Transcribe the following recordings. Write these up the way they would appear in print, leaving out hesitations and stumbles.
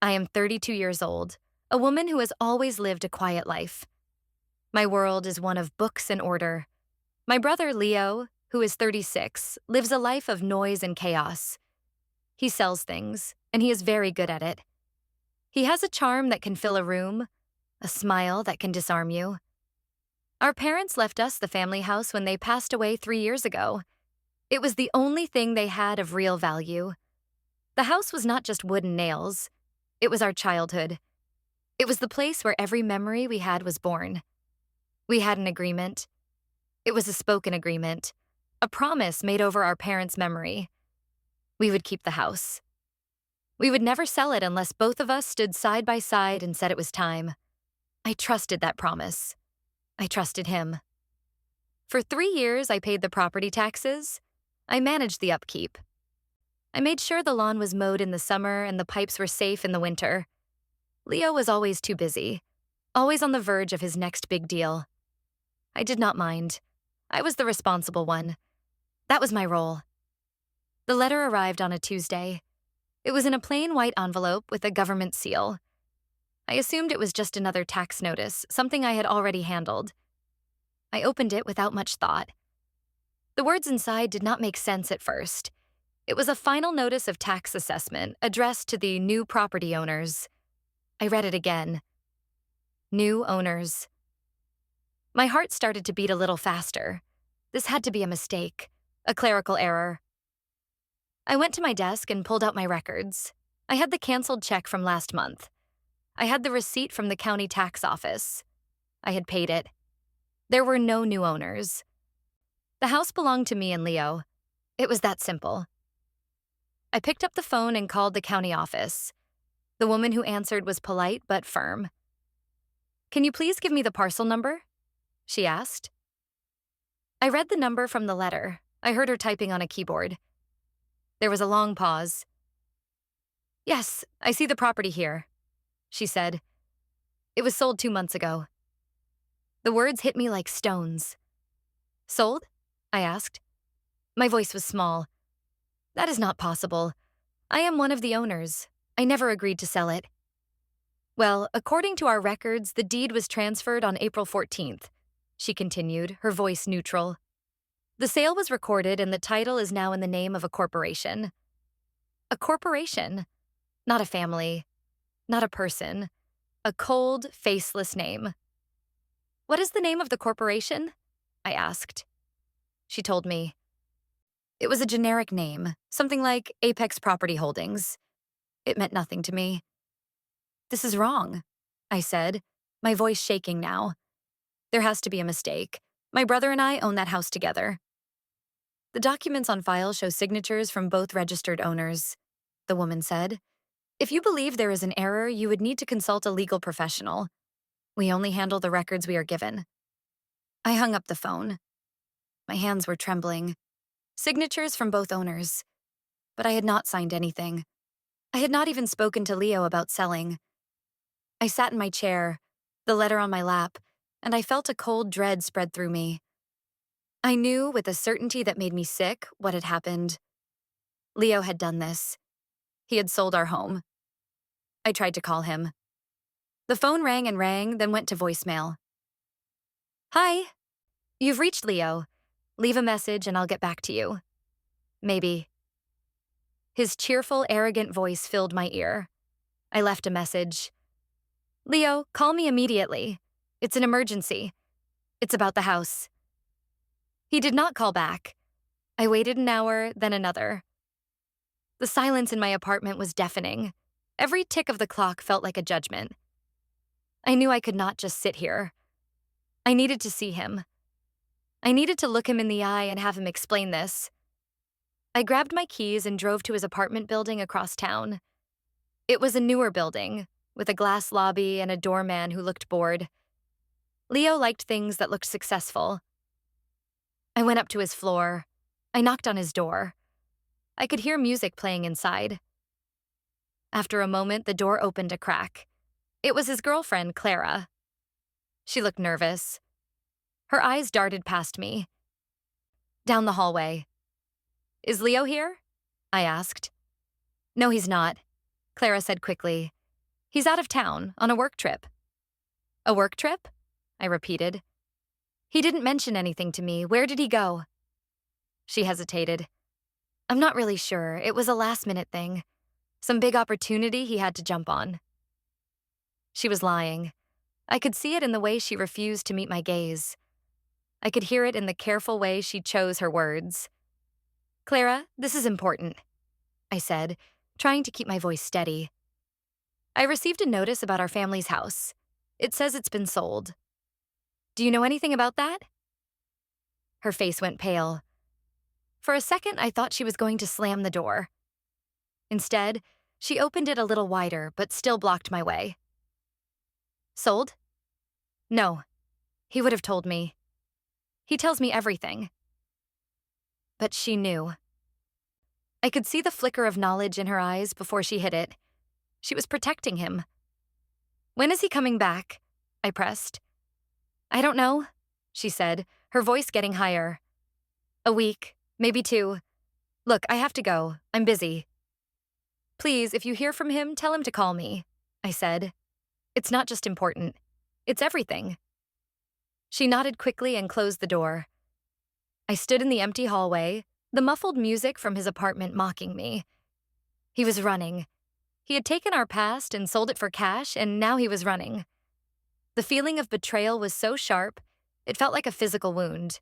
I am 32 years old, a woman who has always lived a quiet life. My world is one of books and order. My brother, Leo, who is 36, lives a life of noise and chaos. He sells things, and he is very good at it. He has a charm that can fill a room, a smile that can disarm you. Our parents left us the family house when they passed away 3 years ago. It was the only thing they had of real value. The house was not just wood and nails. It was our childhood. It was the place where every memory we had was born. We had an agreement. It was a spoken agreement, a promise made over our parents' memory. We would keep the house. We would never sell it unless both of us stood side by side and said it was time. I trusted that promise. I trusted him. For 3 years, I paid the property taxes. I managed the upkeep. I made sure the lawn was mowed in the summer and the pipes were safe in the winter. Leo was always too busy, always on the verge of his next big deal. I did not mind. I was the responsible one. That was my role. The letter arrived on a Tuesday. It was in a plain white envelope with a government seal. I assumed it was just another tax notice, something I had already handled. I opened it without much thought. The words inside did not make sense at first. It was a final notice of tax assessment addressed to the new property owners. I read it again. New owners. My heart started to beat a little faster. This had to be a mistake, a clerical error. I went to my desk and pulled out my records. I had the canceled check from last month. I had the receipt from the county tax office. I had paid it. There were no new owners. The house belonged to me and Leo. It was that simple. I picked up the phone and called the county office. The woman who answered was polite but firm. "Can you please give me the parcel number?" she asked. I read the number from the letter. I heard her typing on a keyboard. There was a long pause. "Yes, I see the property here," she said. "It was sold 2 months ago." The words hit me like stones. "Sold?" I asked. My voice was small. "That is not possible. I am one of the owners. I never agreed to sell it." "Well, according to our records, the deed was transferred on April 14th, she continued, her voice neutral. "The sale was recorded and the title is now in the name of a corporation." A corporation, not a family, not a person, a cold, faceless name. "What is the name of the corporation?" I asked. She told me. It was a generic name, something like Apex Property Holdings. It meant nothing to me. "This is wrong," I said, my voice shaking now. "There has to be a mistake. My brother and I own that house together." "The documents on file show signatures from both registered owners," the woman said. "If you believe there is an error, you would need to consult a legal professional. We only handle the records we are given." I hung up the phone. My hands were trembling. Signatures from both owners. But I had not signed anything. I had not even spoken to Leo about selling. I sat in my chair, the letter on my lap, and I felt a cold dread spread through me. I knew with a certainty that made me sick what had happened. Leo had done this. He had sold our home. I tried to call him. The phone rang and rang, then went to voicemail. "Hi, you've reached Leo. Leave a message and I'll get back to you. Maybe." His cheerful, arrogant voice filled my ear. I left a message. "Leo, call me immediately. It's an emergency. It's about the house." He did not call back. I waited an hour, then another. The silence in my apartment was deafening. Every tick of the clock felt like a judgment. I knew I could not just sit here. I needed to see him. I needed to look him in the eye and have him explain this. I grabbed my keys and drove to his apartment building across town. It was a newer building, with a glass lobby and a doorman who looked bored. Leo liked things that looked successful. I went up to his floor. I knocked on his door. I could hear music playing inside. After a moment, the door opened a crack. It was his girlfriend, Clara. She looked nervous. Her eyes darted past me. Down the hallway. "Is Leo here?" I asked. "No, he's not," Clara said quickly. He's out of town, on a work trip. A work trip? I repeated. He didn't mention anything to me. Where did he go? She hesitated. I'm not really sure. It was a last-minute thing. Some big opportunity he had to jump on. She was lying. I could see it in the way she refused to meet my gaze. I could hear it in the careful way she chose her words. Clara, this is important, I said, trying to keep my voice steady. I received a notice about our family's house. It says it's been sold. Do you know anything about that? Her face went pale. For a second, I thought she was going to slam the door. Instead, she opened it a little wider, but still blocked my way. Sold? No. He would have told me. He tells me everything. But she knew. I could see the flicker of knowledge in her eyes before she hit it. She was protecting him. When is he coming back? I pressed. I don't know, she said, her voice getting higher. A week, maybe 2. Look, I have to go. I'm busy. Please, if you hear from him, tell him to call me, I said. It's not just important. It's everything. She nodded quickly and closed the door. I stood in the empty hallway, the muffled music from his apartment mocking me. He was running. He had taken our past and sold it for cash, and now he was running. The feeling of betrayal was so sharp, it felt like a physical wound.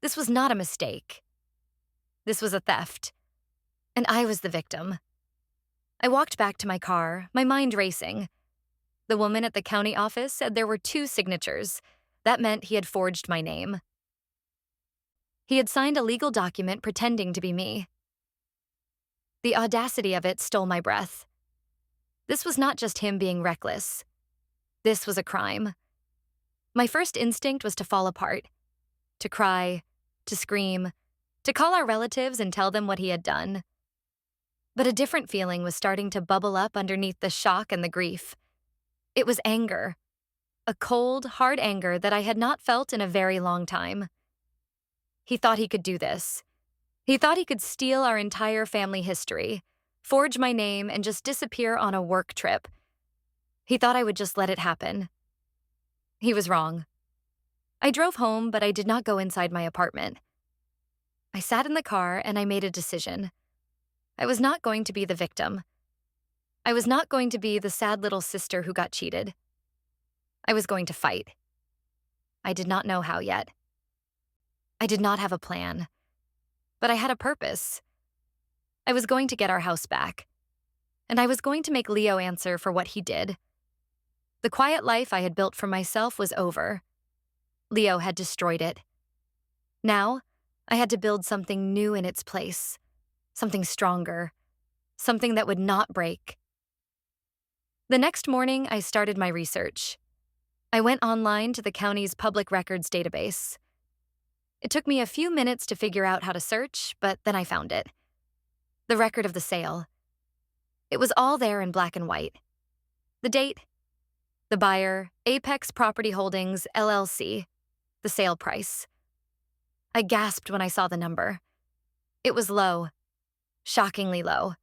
This was not a mistake. This was a theft. And I was the victim. I walked back to my car, my mind racing. The woman at the county office said there were 2 signatures. That meant he had forged my name. He had signed a legal document pretending to be me. The audacity of it stole my breath. This was not just him being reckless. This was a crime. My first instinct was to fall apart, to cry, to scream, to call our relatives and tell them what he had done. But a different feeling was starting to bubble up underneath the shock and the grief. It was anger. A cold, hard anger that I had not felt in a very long time. He thought he could do this. He thought he could steal our entire family history, forge my name, and just disappear on a work trip. He thought I would just let it happen. He was wrong. I drove home, but I did not go inside my apartment. I sat in the car and I made a decision. I was not going to be the victim. I was not going to be the sad little sister who got cheated. I was going to fight. I did not know how yet. I did not have a plan. But I had a purpose. I was going to get our house back. And I was going to make Leo answer for what he did. The quiet life I had built for myself was over. Leo had destroyed it. Now, I had to build something new in its place. Something stronger. Something that would not break. The next morning, I started my research. I went online to the county's public records database. It took me a few minutes to figure out how to search, but then I found it. The record of the sale. It was all there in black and white. The date, the buyer, Apex Property Holdings, LLC, the sale price. I gasped when I saw the number. It was low, shockingly low.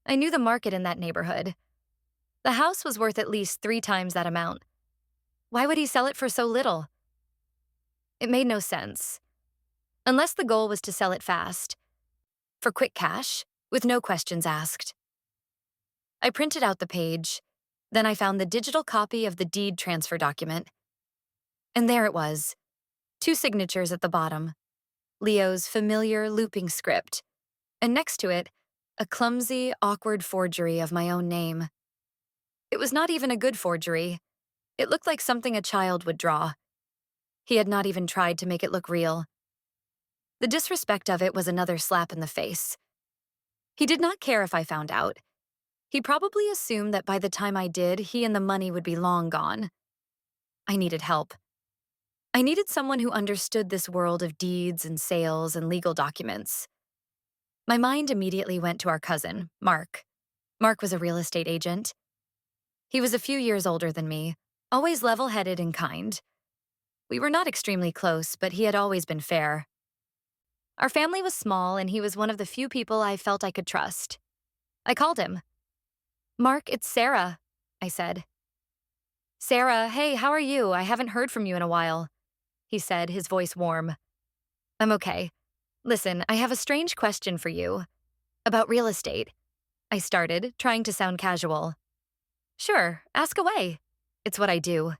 I knew the market in that neighborhood. The house was worth at least 3 times that amount. Why would he sell it for so little? It made no sense. Unless the goal was to sell it fast. For quick cash, with no questions asked. I printed out the page. Then I found the digital copy of the deed transfer document. And there it was. 2 signatures at the bottom. Leo's familiar looping script. And next to it, a clumsy, awkward forgery of my own name. It was not even a good forgery. It looked like something a child would draw. He had not even tried to make it look real. The disrespect of it was another slap in the face. He did not care if I found out. He probably assumed that by the time I did, he and the money would be long gone. I needed help. I needed someone who understood this world of deeds and sales and legal documents. My mind immediately went to our cousin, Mark. Mark was a real estate agent. He was a few years older than me, always level-headed and kind. We were not extremely close, but he had always been fair. Our family was small, and he was one of the few people I felt I could trust. I called him. "Mark, it's Sarah," I said. Sarah, hey, how are you? I haven't heard from you in a while, he said, his voice warm. I'm okay. Listen, I have a strange question for you. About real estate. I started, trying to sound casual. Sure, ask away. It's what I do,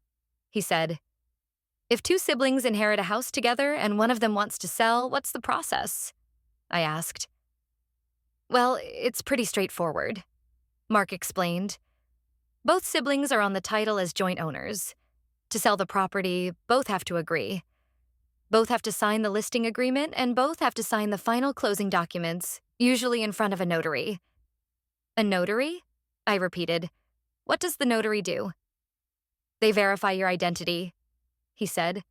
he said. If two siblings inherit a house together and one of them wants to sell, what's the process? I asked. Well, it's pretty straightforward, Mark explained. Both siblings are on the title as joint owners. To sell the property, both have to agree. Both have to sign the listing agreement, and both have to sign the final closing documents, usually in front of a notary. A notary? I repeated. What does the notary do? They verify your identity, he said.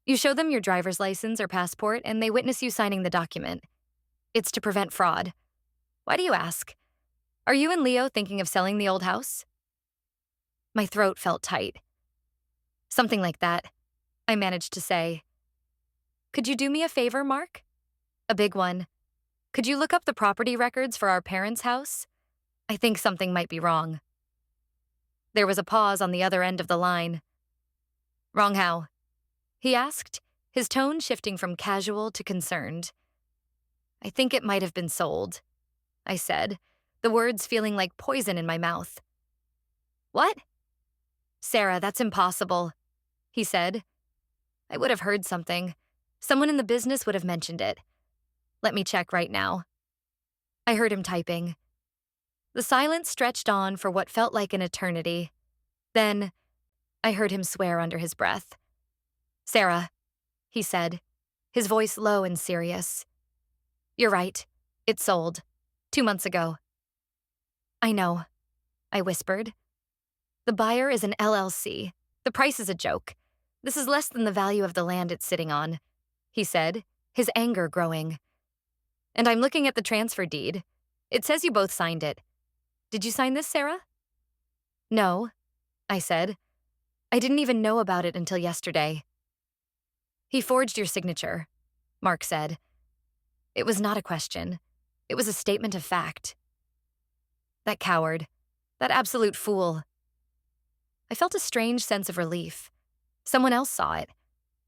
You show them your driver's license or passport, and they witness you signing the document. It's to prevent fraud. Why do you ask? Are you and Leo thinking of selling the old house? My throat felt tight. Something like that, I managed to say. Could you do me a favor, Mark? A big one. Could you look up the property records for our parents' house? I think something might be wrong. There was a pause on the other end of the line. Wrong how? He asked, his tone shifting from casual to concerned. I think it might have been sold, I said, the words feeling like poison in my mouth. What? Sarah, that's impossible, he said. I would have heard something. Someone in the business would have mentioned it. Let me check right now. I heard him typing. The silence stretched on for what felt like an eternity. Then, I heard him swear under his breath. Sarah, he said, his voice low and serious. You're right. It sold. 2 months ago. I know, I whispered. The buyer is an LLC. The price is a joke. This is less than the value of the land it's sitting on, he said, his anger growing. And I'm looking at the transfer deed. It says you both signed it. Did you sign this, Sarah? No, I said. I didn't even know about it until yesterday. He forged your signature, Mark said. It was not a question. It was a statement of fact. That coward. That absolute fool. I felt a strange sense of relief. Someone else saw it.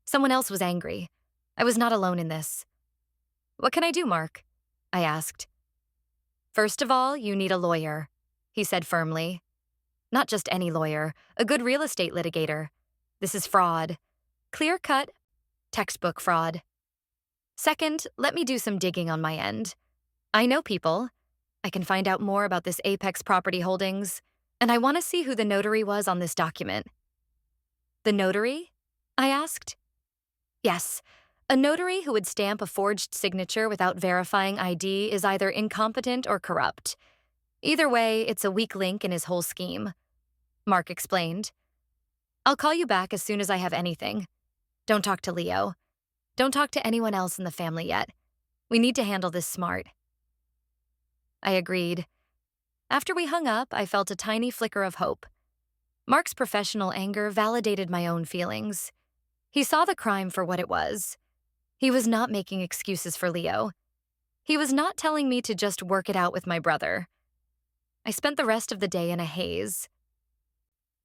Someone else was angry. I was not alone in this. What can I do, Mark? I asked. First of all, you need a lawyer, he said firmly. Not just any lawyer, a good real estate litigator. This is fraud. Clear-cut, textbook fraud. Second, let me do some digging on my end. I know people. I can find out more about this Apex Property Holdings, and I want to see who the notary was on this document. The notary? I asked. Yes, a notary who would stamp a forged signature without verifying ID is either incompetent or corrupt. Either way, it's a weak link in his whole scheme, Mark explained. I'll call you back as soon as I have anything. Don't talk to Leo. Don't talk to anyone else in the family yet. We need to handle this smart. I agreed. After we hung up, I felt a tiny flicker of hope. Mark's professional anger validated my own feelings. He saw the crime for what it was. He was not making excuses for Leo. He was not telling me to just work it out with my brother. I spent the rest of the day in a haze.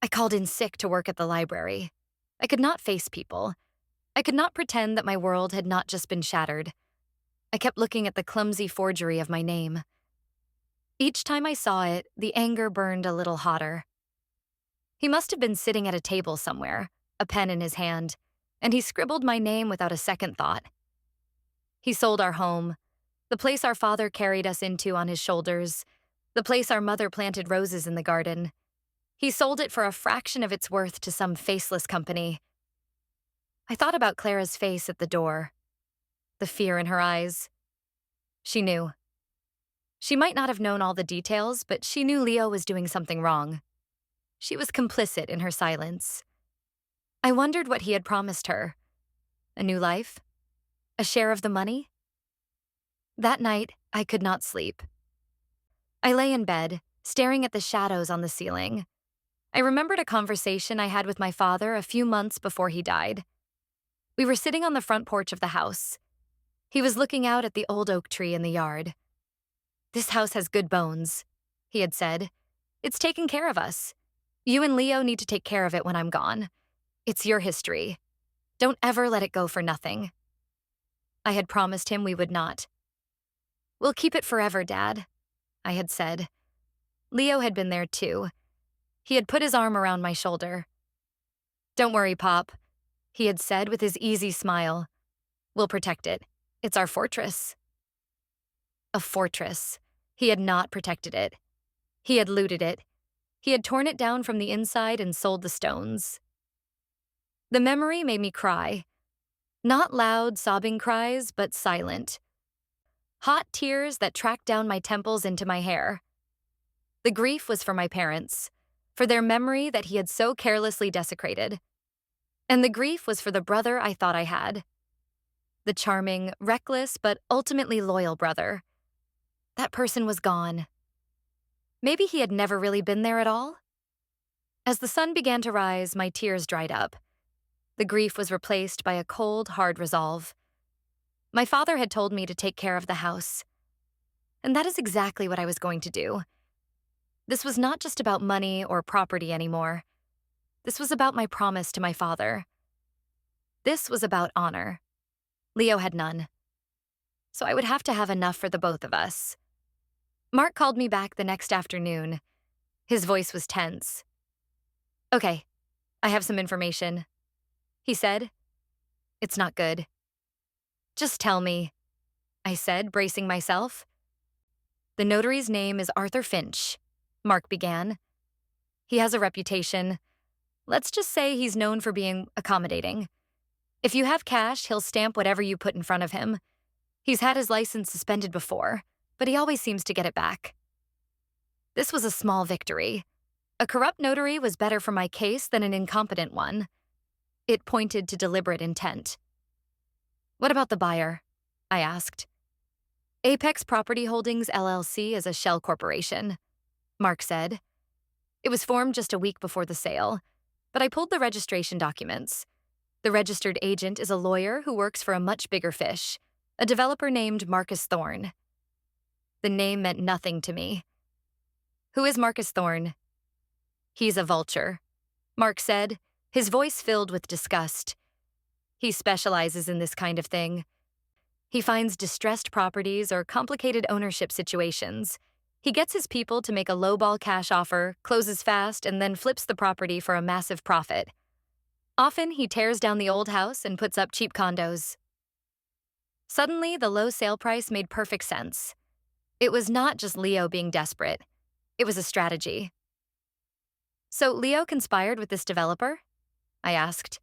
I called in sick to work at the library. I could not face people. I could not pretend that my world had not just been shattered. I kept looking at the clumsy forgery of my name. Each time I saw it, the anger burned a little hotter. He must have been sitting at a table somewhere, a pen in his hand, and he scribbled my name without a second thought. He sold our home, the place our father carried us into on his shoulders, the place our mother planted roses in the garden. He sold it for a fraction of its worth to some faceless company. I thought about Clara's face at the door, the fear in her eyes. She knew. She might not have known all the details, but she knew Leo was doing something wrong. She was complicit in her silence. I wondered what he had promised her. A new life? A share of the money? That night, I could not sleep. I lay in bed, staring at the shadows on the ceiling. I remembered a conversation I had with my father a few months before he died. We were sitting on the front porch of the house. He was looking out at the old oak tree in the yard. This house has good bones, he had said. It's taken care of us. You and Leo need to take care of it when I'm gone. It's your history. Don't ever let it go for nothing. I had promised him we would not. We'll keep it forever, Dad, I had said. Leo had been there too. He had put his arm around my shoulder. Don't worry, Pop, he had said with his easy smile. We'll protect it. It's our fortress. A fortress. He had not protected it. He had looted it. He had torn it down from the inside and sold the stones. The memory made me cry. Not loud, sobbing cries, but silent. Hot tears that tracked down my temples into my hair. The grief was for my parents, for their memory that he had so carelessly desecrated. And the grief was for the brother I thought I had. The charming, reckless, but ultimately loyal brother. That person was gone. Maybe he had never really been there at all? As the sun began to rise, my tears dried up. The grief was replaced by a cold, hard resolve. My father had told me to take care of the house. And that is exactly what I was going to do. This was not just about money or property anymore. This was about my promise to my father. This was about honor. Leo had none. So I would have to have enough for the both of us. Mark called me back the next afternoon. His voice was tense. Okay, I have some information, he said. It's not good. Just tell me, I said, bracing myself. The notary's name is Arthur Finch, Mark began. He has a reputation. Let's just say he's known for being accommodating. If you have cash, he'll stamp whatever you put in front of him. He's had his license suspended before, but he always seems to get it back. This was a small victory. A corrupt notary was better for my case than an incompetent one. It pointed to deliberate intent. What about the buyer? I asked. Apex Property Holdings LLC is a shell corporation, Mark said. It was formed just a week before the sale, but I pulled the registration documents. The registered agent is a lawyer who works for a much bigger fish, a developer named Marcus Thorne. The name meant nothing to me. Who is Marcus Thorne? He's a vulture, Mark said, his voice filled with disgust. He specializes in this kind of thing. He finds distressed properties or complicated ownership situations. He gets his people to make a lowball cash offer, closes fast, and then flips the property for a massive profit. Often, he tears down the old house and puts up cheap condos. Suddenly, the low sale price made perfect sense. It was not just Leo being desperate. It was a strategy. So Leo conspired with this developer? I asked.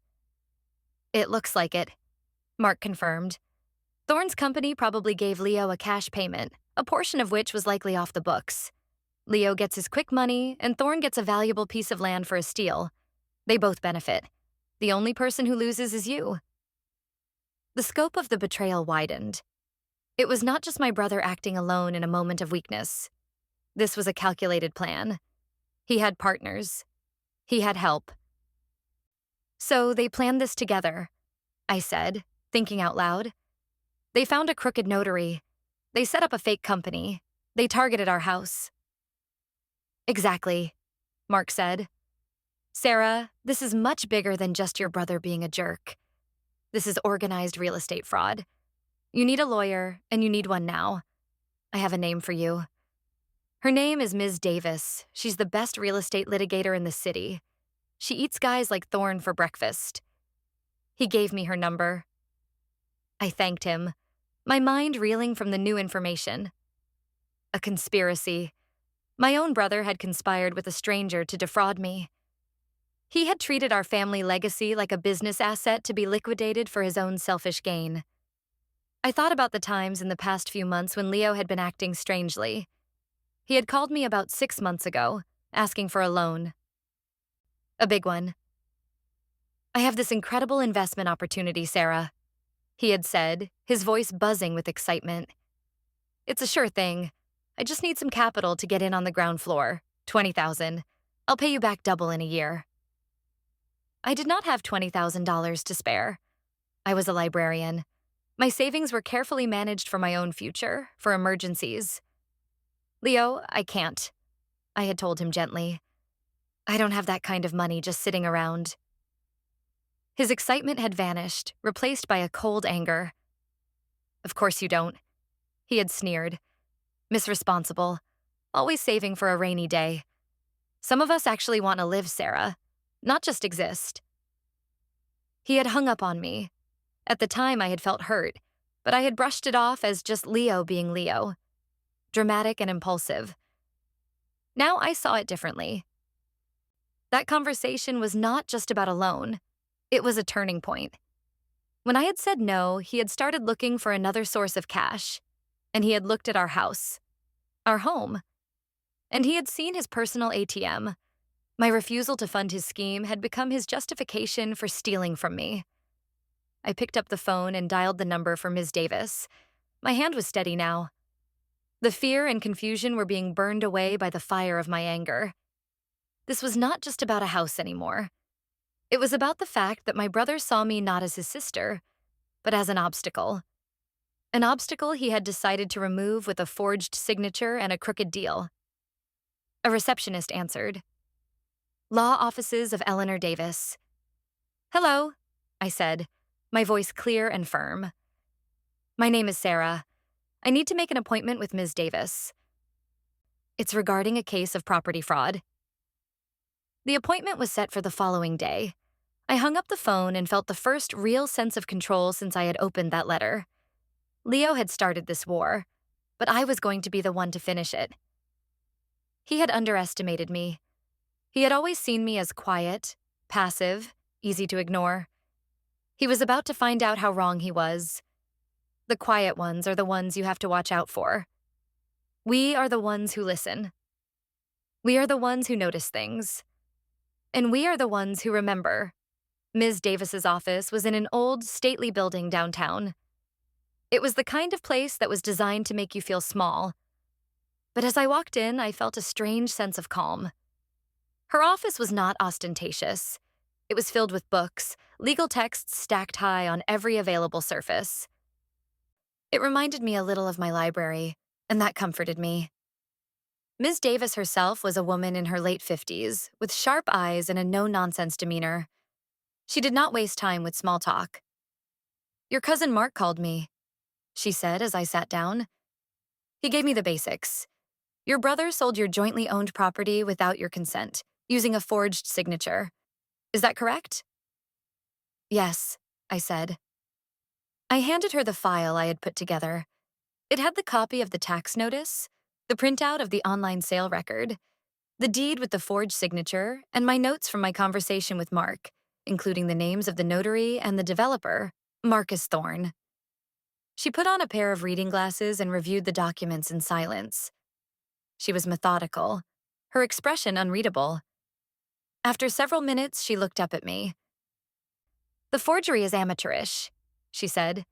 It looks like it, Mark confirmed. Thorne's company probably gave Leo a cash payment, a portion of which was likely off the books. Leo gets his quick money, and Thorne gets a valuable piece of land for a steal. They both benefit. The only person who loses is you. The scope of the betrayal widened. It was not just my brother acting alone in a moment of weakness. This was a calculated plan. He had partners. He had help. So they planned this together, I said, thinking out loud. They found a crooked notary. They set up a fake company. They targeted our house. Exactly, Mark said. Sarah, this is much bigger than just your brother being a jerk. This is organized real estate fraud. You need a lawyer, and you need one now. I have a name for you. Her name is Ms. Davis. She's the best real estate litigator in the city. She eats guys like Thorne for breakfast. He gave me her number. I thanked him, my mind reeling from the new information. A conspiracy. My own brother had conspired with a stranger to defraud me. He had treated our family legacy like a business asset to be liquidated for his own selfish gain. I thought about the times in the past few months when Leo had been acting strangely. He had called me about 6 months ago, asking for a loan. A big one. I have this incredible investment opportunity, Sarah, he had said, his voice buzzing with excitement. It's a sure thing. I just need some capital to get in on the ground floor, $20,000. I'll pay you back double in a year. I did not have $20,000 to spare. I was a librarian. My savings were carefully managed for my own future, for emergencies. Leo, I can't. I had told him gently. I don't have that kind of money just sitting around. His excitement had vanished, replaced by a cold anger. Of course you don't, he had sneered. Misresponsible, always saving for a rainy day. Some of us actually want to live, Sarah, not just exist. He had hung up on me. At the time, I had felt hurt, but I had brushed it off as just Leo being Leo, dramatic and impulsive. Now I saw it differently. That conversation was not just about a loan. It was a turning point. When I had said no, he had started looking for another source of cash, and he had looked at our house, our home, and he had seen his personal ATM. My refusal to fund his scheme had become his justification for stealing from me. I picked up the phone and dialed the number for Ms. Davis. My hand was steady now. The fear and confusion were being burned away by the fire of my anger. This was not just about a house anymore. It was about the fact that my brother saw me not as his sister, but as an obstacle. An obstacle he had decided to remove with a forged signature and a crooked deal. A receptionist answered. Law offices of Eleanor Davis. Hello, I said, my voice clear and firm. My name is Sarah. I need to make an appointment with Ms. Davis. It's regarding a case of property fraud. The appointment was set for the following day. I hung up the phone and felt the first real sense of control since I had opened that letter. Leo had started this war, but I was going to be the one to finish it. He had underestimated me. He had always seen me as quiet, passive, easy to ignore. He was about to find out how wrong he was. The quiet ones are the ones you have to watch out for. We are the ones who listen. We are the ones who notice things. And we are the ones who remember. Ms. Davis's office was in an old, stately building downtown. It was the kind of place that was designed to make you feel small. But as I walked in, I felt a strange sense of calm. Her office was not ostentatious. It was filled with books, legal texts stacked high on every available surface. It reminded me a little of my library, and that comforted me. Ms. Davis herself was a woman in her late 50s, with sharp eyes and a no-nonsense demeanor. She did not waste time with small talk. Your cousin Mark called me, she said as I sat down. He gave me the basics. Your brother sold your jointly owned property without your consent, using a forged signature. Is that correct? Yes, I said. I handed her the file I had put together. It had the copy of the tax notice, the printout of the online sale record, the deed with the forged signature, and my notes from my conversation with Mark, including the names of the notary and the developer, Marcus Thorne. She put on a pair of reading glasses and reviewed the documents in silence. She was methodical, her expression unreadable. After several minutes, she looked up at me. The forgery is amateurish, she said.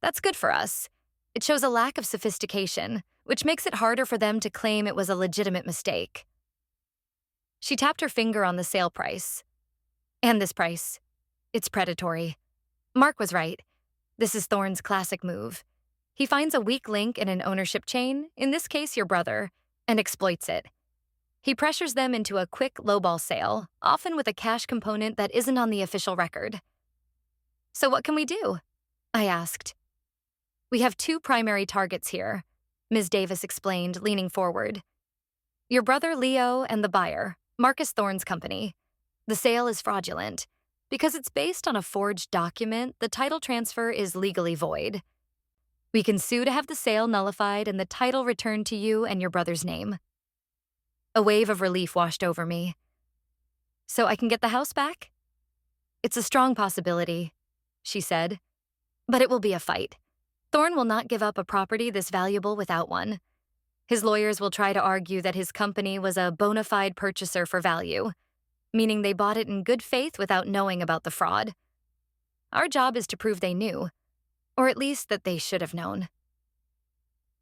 That's good for us. It shows a lack of sophistication, which makes it harder for them to claim it was a legitimate mistake. She tapped her finger on the sale price. And this price. It's predatory. Mark was right. This is Thorne's classic move. He finds a weak link in an ownership chain, in this case your brother, and exploits it. He pressures them into a quick lowball sale, often with a cash component that isn't on the official record. So what can we do? I asked. We have two primary targets here, Ms. Davis explained, leaning forward. Your brother Leo and the buyer, Marcus Thorne's company. The sale is fraudulent. Because it's based on a forged document, the title transfer is legally void. We can sue to have the sale nullified and the title returned to you and your brother's name. A wave of relief washed over me. So I can get the house back? It's a strong possibility, she said. But it will be a fight. Thorne will not give up a property this valuable without one. His lawyers will try to argue that his company was a bona fide purchaser for value, meaning they bought it in good faith without knowing about the fraud. Our job is to prove they knew, or at least that they should have known.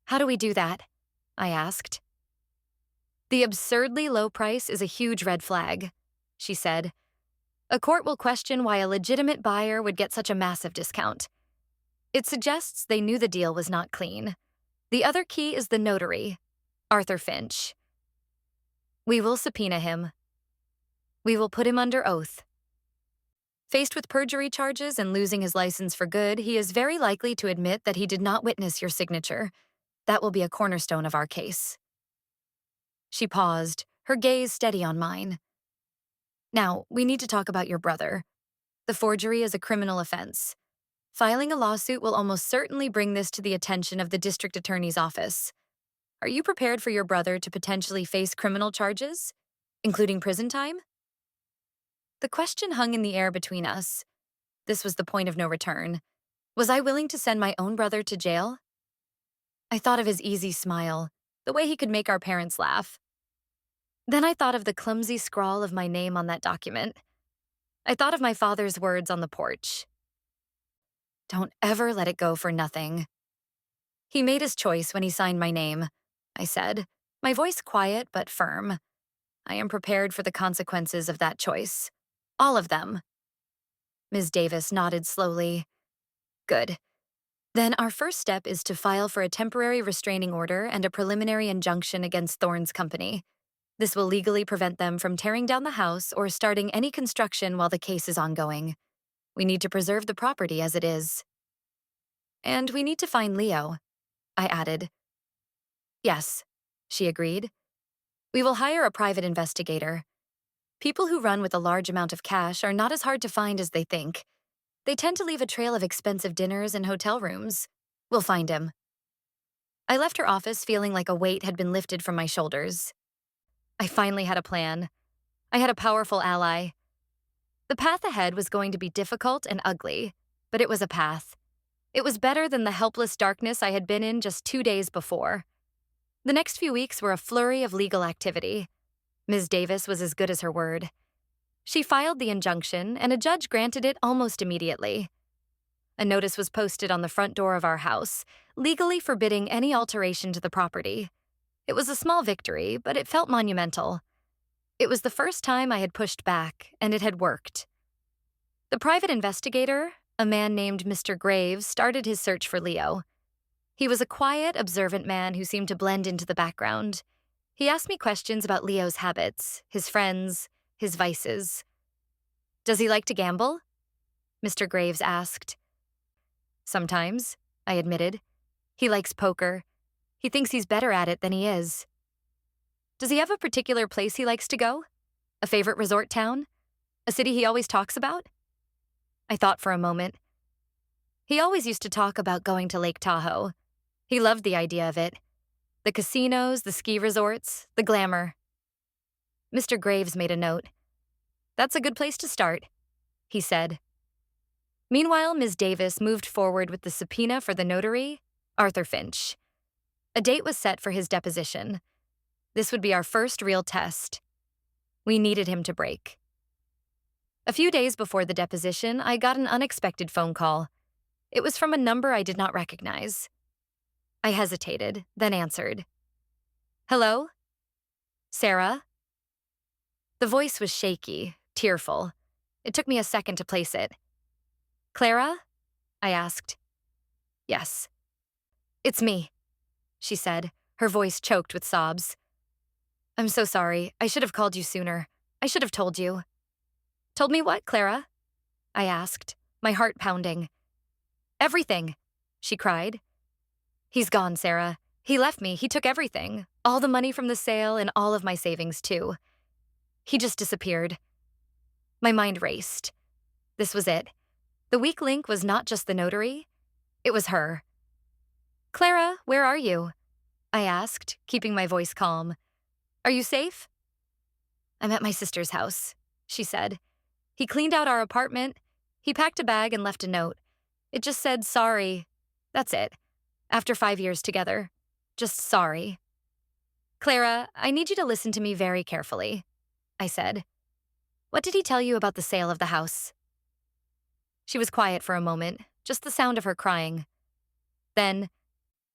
How do we do that? I asked. The absurdly low price is a huge red flag, she said. A court will question why a legitimate buyer would get such a massive discount. It suggests they knew the deal was not clean. The other key is the notary, Arthur Finch. We will subpoena him. We will put him under oath. Faced with perjury charges and losing his license for good, he is very likely to admit that he did not witness your signature. That will be a cornerstone of our case. She paused, her gaze steady on mine. Now, we need to talk about your brother. The forgery is a criminal offense. Filing a lawsuit will almost certainly bring this to the attention of the district attorney's office. Are you prepared for your brother to potentially face criminal charges, including prison time? The question hung in the air between us. This was the point of no return. Was I willing to send my own brother to jail? I thought of his easy smile, the way he could make our parents laugh. Then I thought of the clumsy scrawl of my name on that document. I thought of my father's words on the porch. Don't ever let it go for nothing. He made his choice when he signed my name, I said, my voice quiet but firm. I am prepared for the consequences of that choice. All of them. Ms. Davis nodded slowly. Good. Then our first step is to file for a temporary restraining order and a preliminary injunction against Thorne's company. This will legally prevent them from tearing down the house or starting any construction while the case is ongoing. We need to preserve the property as it is. And we need to find Leo, I added. Yes, she agreed. We will hire a private investigator. People who run with a large amount of cash are not as hard to find as they think. They tend to leave a trail of expensive dinners and hotel rooms. We'll find him. I left her office feeling like a weight had been lifted from my shoulders. I finally had a plan. I had a powerful ally. The path ahead was going to be difficult and ugly, but it was a path. It was better than the helpless darkness I had been in just 2 days before. The next few weeks were a flurry of legal activity. Ms. Davis was as good as her word. She filed the injunction, and a judge granted it almost immediately. A notice was posted on the front door of our house, legally forbidding any alteration to the property. It was a small victory, but it felt monumental. It was the first time I had pushed back, and it had worked. The private investigator, a man named Mr. Graves, started his search for Leo. He was a quiet, observant man who seemed to blend into the background. He asked me questions about Leo's habits, his friends, his vices. Does he like to gamble? Mr. Graves asked. Sometimes, I admitted. He likes poker. He thinks he's better at it than he is. Does he have a particular place he likes to go? A favorite resort town? A city he always talks about? I thought for a moment. He always used to talk about going to Lake Tahoe. He loved the idea of it. The casinos, the ski resorts, the glamour. Mr. Graves made a note. That's a good place to start, he said. Meanwhile, Ms. Davis moved forward with the subpoena for the notary, Arthur Finch. A date was set for his deposition. This would be our first real test. We needed him to break. A few days before the deposition, I got an unexpected phone call. It was from a number I did not recognize. I hesitated, then answered. Hello? Sarah? The voice was shaky, tearful. It took me a second to place it. Clara? I asked. Yes. It's me, she said, her voice choked with sobs. I'm so sorry. I should have called you sooner. I should have told you. Told me what, Clara? I asked, my heart pounding. Everything, she cried. He's gone, Sarah. He left me. He took everything. All the money from the sale and all of my savings, too. He just disappeared. My mind raced. This was it. The weak link was not just the notary. It was her. Clara, where are you? I asked, keeping my voice calm. Are you safe? I'm at my sister's house, she said. He cleaned out our apartment. He packed a bag and left a note. It just said, sorry. That's it. After 5 years together. Just sorry. Clara, I need you to listen to me very carefully, I said. What did he tell you about the sale of the house? She was quiet for a moment, just the sound of her crying. Then,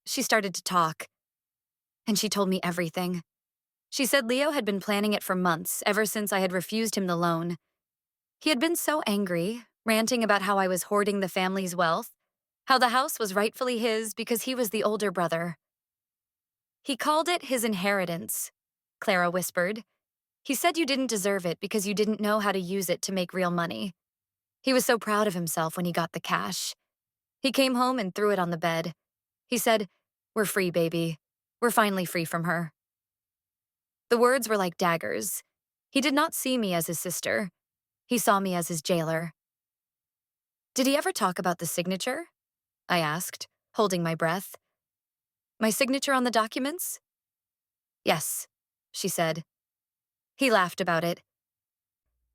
she started to talk. And she told me everything. She said Leo had been planning it for months, ever since I had refused him the loan. He had been so angry, ranting about how I was hoarding the family's wealth, how the house was rightfully his because he was the older brother. He called it his inheritance, Clara whispered. He said you didn't deserve it because you didn't know how to use it to make real money. He was so proud of himself when he got the cash. He came home and threw it on the bed. He said, "We're free, baby. We're finally free from her." The words were like daggers. He did not see me as his sister. He saw me as his jailer. "Did he ever talk about the signature?" I asked, holding my breath. "My signature on the documents?" "Yes," she said. He laughed about it.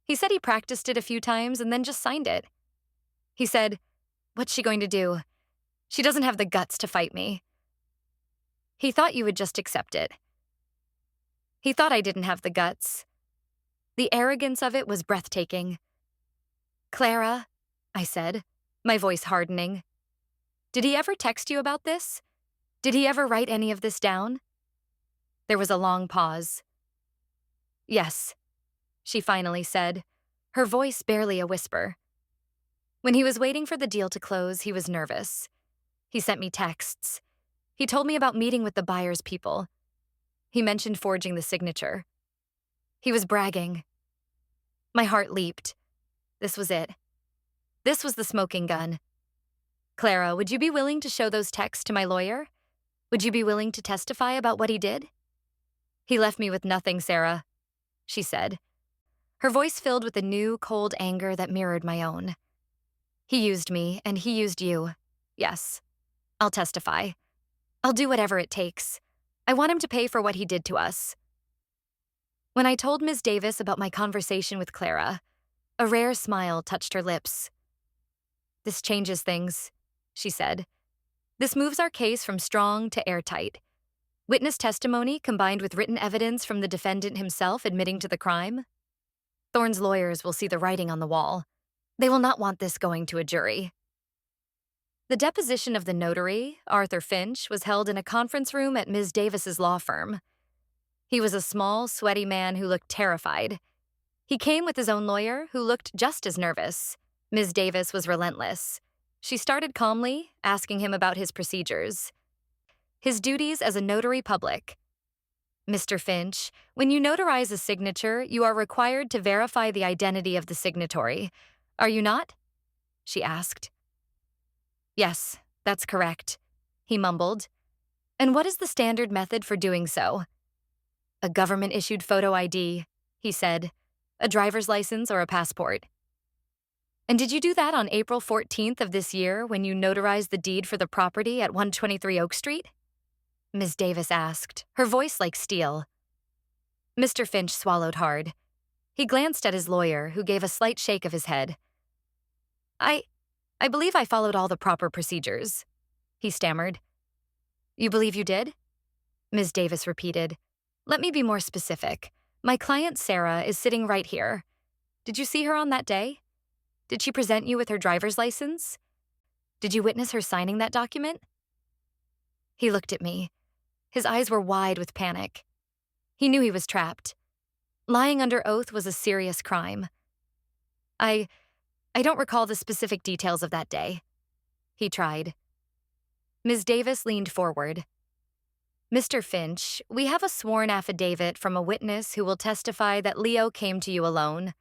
He said he practiced it a few times and then just signed it. He said, "What's she going to do? She doesn't have the guts to fight me." He thought you would just accept it. He thought I didn't have the guts. The arrogance of it was breathtaking. "Clara," I said, my voice hardening, "did he ever text you about this? Did he ever write any of this down?" There was a long pause. "Yes," she finally said, her voice barely a whisper. When he was waiting for the deal to close, he was nervous. He sent me texts. He told me about meeting with the buyer's people. He mentioned forging the signature. He was bragging. My heart leaped. This was it. This was the smoking gun. "Clara, would you be willing to show those texts to my lawyer? Would you be willing to testify about what he did?" "He left me with nothing, Sarah," she said, her voice filled with a new, cold anger that mirrored my own. "He used me, and he used you. Yes. I'll testify. I'll do whatever it takes. I want him to pay for what he did to us." When I told Ms. Davis about my conversation with Clara, a rare smile touched her lips. "This changes things," she said. "This moves our case from strong to airtight. Witness testimony combined with written evidence from the defendant himself admitting to the crime. Thorne's lawyers will see the writing on the wall. They will not want this going to a jury." The deposition of the notary, Arthur Finch, was held in a conference room at Ms. Davis's law firm. He was a small, sweaty man who looked terrified. He came with his own lawyer, who looked just as nervous. Ms. Davis was relentless. She started calmly, asking him about his procedures. His duties as a notary public. "Mr. Finch, when you notarize a signature, you are required to verify the identity of the signatory. Are you not?" she asked. "Yes, that's correct," he mumbled. "And what is the standard method for doing so?" "A government-issued photo ID," he said. "A driver's license or a passport." "And did you do that on April 14th of this year when you notarized the deed for the property at 123 Oak Street?" Ms. Davis asked, her voice like steel. Mr. Finch swallowed hard. He glanced at his lawyer, who gave a slight shake of his head. I believe I followed all the proper procedures," he stammered. "You believe you did?" Ms. Davis repeated. "Let me be more specific. My client, Sarah, is sitting right here. Did you see her on that day? Did she present you with her driver's license? Did you witness her signing that document?" He looked at me. His eyes were wide with panic. He knew he was trapped. Lying under oath was a serious crime. I don't recall the specific details of that day," he tried. Ms. Davis leaned forward. "Mr. Finch, we have a sworn affidavit from a witness who will testify that Leo came to you alone,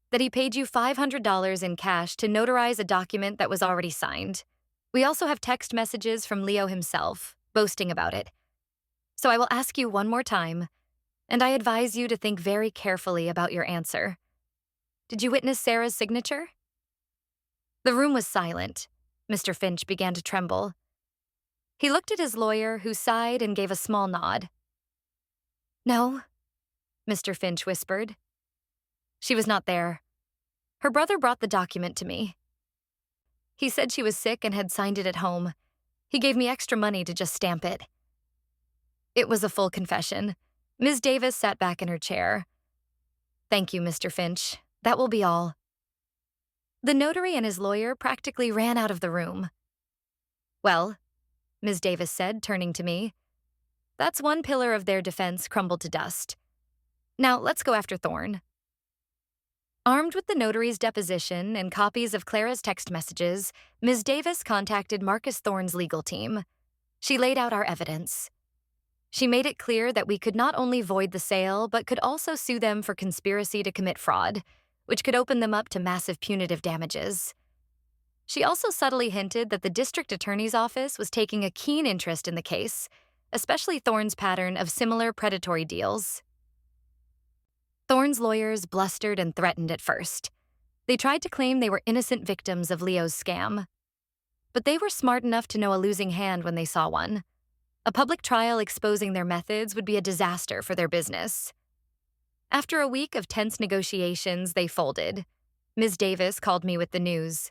that he paid you $500 in cash to notarize a document that was already signed. We also have text messages from Leo himself, boasting about it. So I will ask you one more time, and I advise you to think very carefully about your answer. Did you witness Sarah's signature?" The room was silent. Mr. Finch began to tremble. He looked at his lawyer, who sighed and gave a small nod. "No," Mr. Finch whispered. "She was not there. Her brother brought the document to me. He said she was sick and had signed it at home. He gave me extra money to just stamp it." It was a full confession. Ms. Davis sat back in her chair. "Thank you, Mr. Finch. That will be all." The notary and his lawyer practically ran out of the room. "Well," Ms. Davis said, turning to me, "that's one pillar of their defense crumbled to dust. Now let's go after Thorne." Armed with the notary's deposition and copies of Clara's text messages, Ms. Davis contacted Marcus Thorne's legal team. She laid out our evidence. She made it clear that we could not only void the sale, but could also sue them for conspiracy to commit fraud, which could open them up to massive punitive damages. She also subtly hinted that the district attorney's office was taking a keen interest in the case, especially Thorne's pattern of similar predatory deals. Thorne's lawyers blustered and threatened at first. They tried to claim they were innocent victims of Leo's scam. But they were smart enough to know a losing hand when they saw one. A public trial exposing their methods would be a disaster for their business. After a week of tense negotiations, they folded. Ms. Davis called me with the news.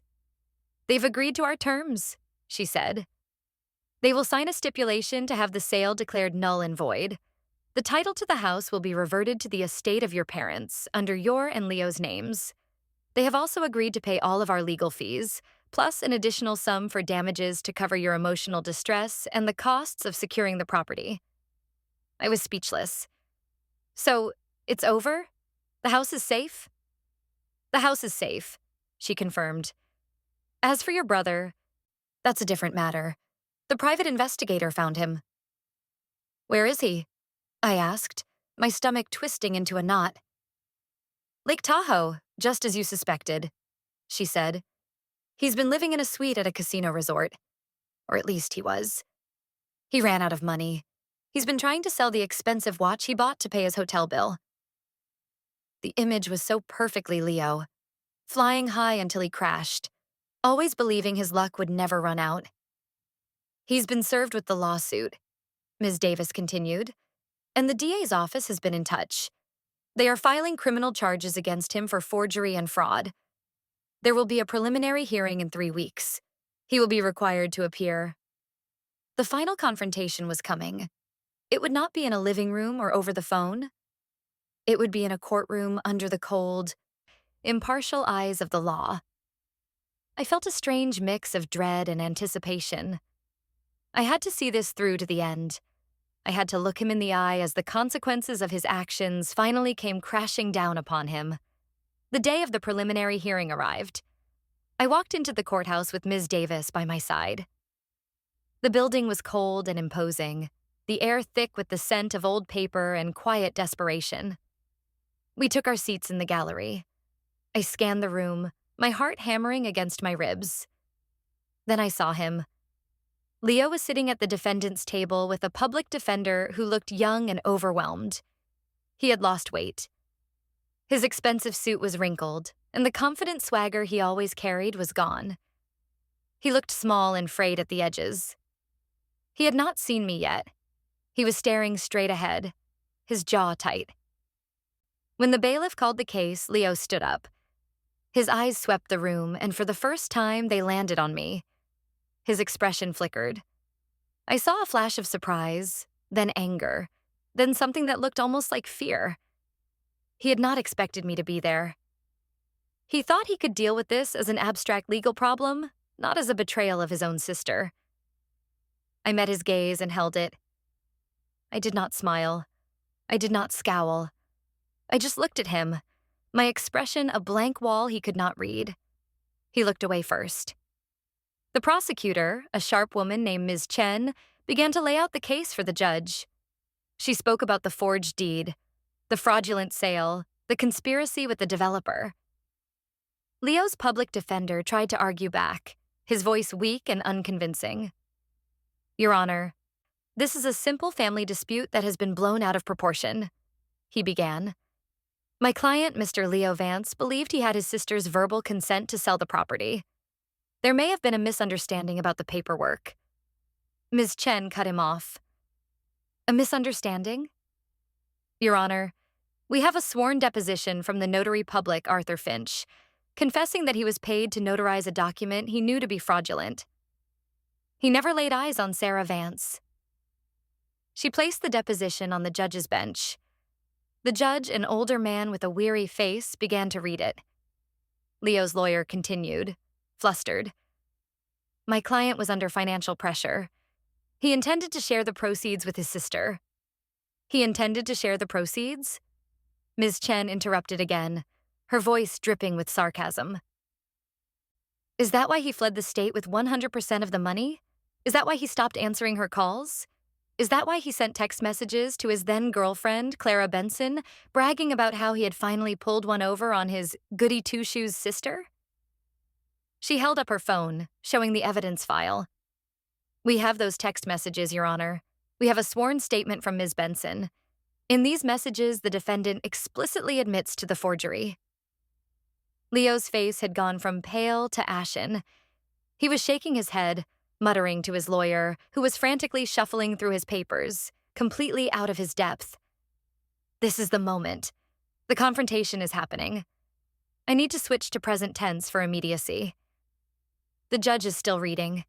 "They've agreed to our terms," she said. "They will sign a stipulation to have the sale declared null and void. The title to the house will be reverted to the estate of your parents, under your and Leo's names. They have also agreed to pay all of our legal fees, plus an additional sum for damages to cover your emotional distress and the costs of securing the property." I was speechless. "So, it's over? The house is safe?" "The house is safe," she confirmed. "As for your brother, that's a different matter. The private investigator found him." "Where is he?" I asked, my stomach twisting into a knot. "Lake Tahoe, just as you suspected," she said. "He's been living in a suite at a casino resort. Or at least he was. He ran out of money. He's been trying to sell the expensive watch he bought to pay his hotel bill." The image was so perfectly Leo, flying high until he crashed, always believing his luck would never run out. "He's been served with the lawsuit," Ms. Davis continued, "and the DA's office has been in touch. They are filing criminal charges against him for forgery and fraud. There will be a preliminary hearing in 3 weeks. He will be required to appear." The final confrontation was coming. It would not be in a living room or over the phone. It would be in a courtroom under the cold, impartial eyes of the law. I felt a strange mix of dread and anticipation. I had to see this through to the end. I had to look him in the eye as the consequences of his actions finally came crashing down upon him. The day of the preliminary hearing arrived. I walked into the courthouse with Ms. Davis by my side. The building was cold and imposing, the air thick with the scent of old paper and quiet desperation. We took our seats in the gallery. I scanned the room, my heart hammering against my ribs. Then I saw him. Leo was sitting at the defendant's table with a public defender who looked young and overwhelmed. He had lost weight. His expensive suit was wrinkled, and the confident swagger he always carried was gone. He looked small and frayed at the edges. He had not seen me yet. He was staring straight ahead, his jaw tight. When the bailiff called the case, Leo stood up. His eyes swept the room, and for the first time, they landed on me. His expression flickered. I saw a flash of surprise, then anger, then something that looked almost like fear. He had not expected me to be there. He thought he could deal with this as an abstract legal problem, not as a betrayal of his own sister. I met his gaze and held it. I did not smile. I did not scowl. I just looked at him, my expression a blank wall he could not read. He looked away first. The prosecutor, a sharp woman named Ms. Chen, began to lay out the case for the judge. She spoke about the forged deed, the fraudulent sale, the conspiracy with the developer. Leo's public defender tried to argue back, his voice weak and unconvincing. "Your Honor, this is a simple family dispute that has been blown out of proportion," he began. "My client, Mr. Leo Vance, believed he had his sister's verbal consent to sell the property. There may have been a misunderstanding about the paperwork." Ms. Chen cut him off. "A misunderstanding?" "Your Honor, we have a sworn deposition from the notary public, Arthur Finch, confessing that he was paid to notarize a document he knew to be fraudulent. He never laid eyes on Sarah Vance." She placed the deposition on the judge's bench. The judge, an older man with a weary face, began to read it. Leo's lawyer continued, flustered. "My client was under financial pressure. He intended to share the proceeds with his sister." "He intended to share the proceeds?" Ms. Chen interrupted again, her voice dripping with sarcasm. "Is that why he fled the state with 100% of the money? Is that why he stopped answering her calls?" Is that why he sent text messages to his then-girlfriend, Clara Benson, bragging about how he had finally pulled one over on his goody-two-shoes sister? She held up her phone, showing the evidence file. We have those text messages, Your Honor. We have a sworn statement from Ms. Benson. In these messages, the defendant explicitly admits to the forgery. Leo's face had gone from pale to ashen. He was shaking his head, muttering to his lawyer, who was frantically shuffling through his papers, completely out of his depth. This is the moment. The confrontation is happening. I need to switch to present tense for immediacy. The judge is still reading.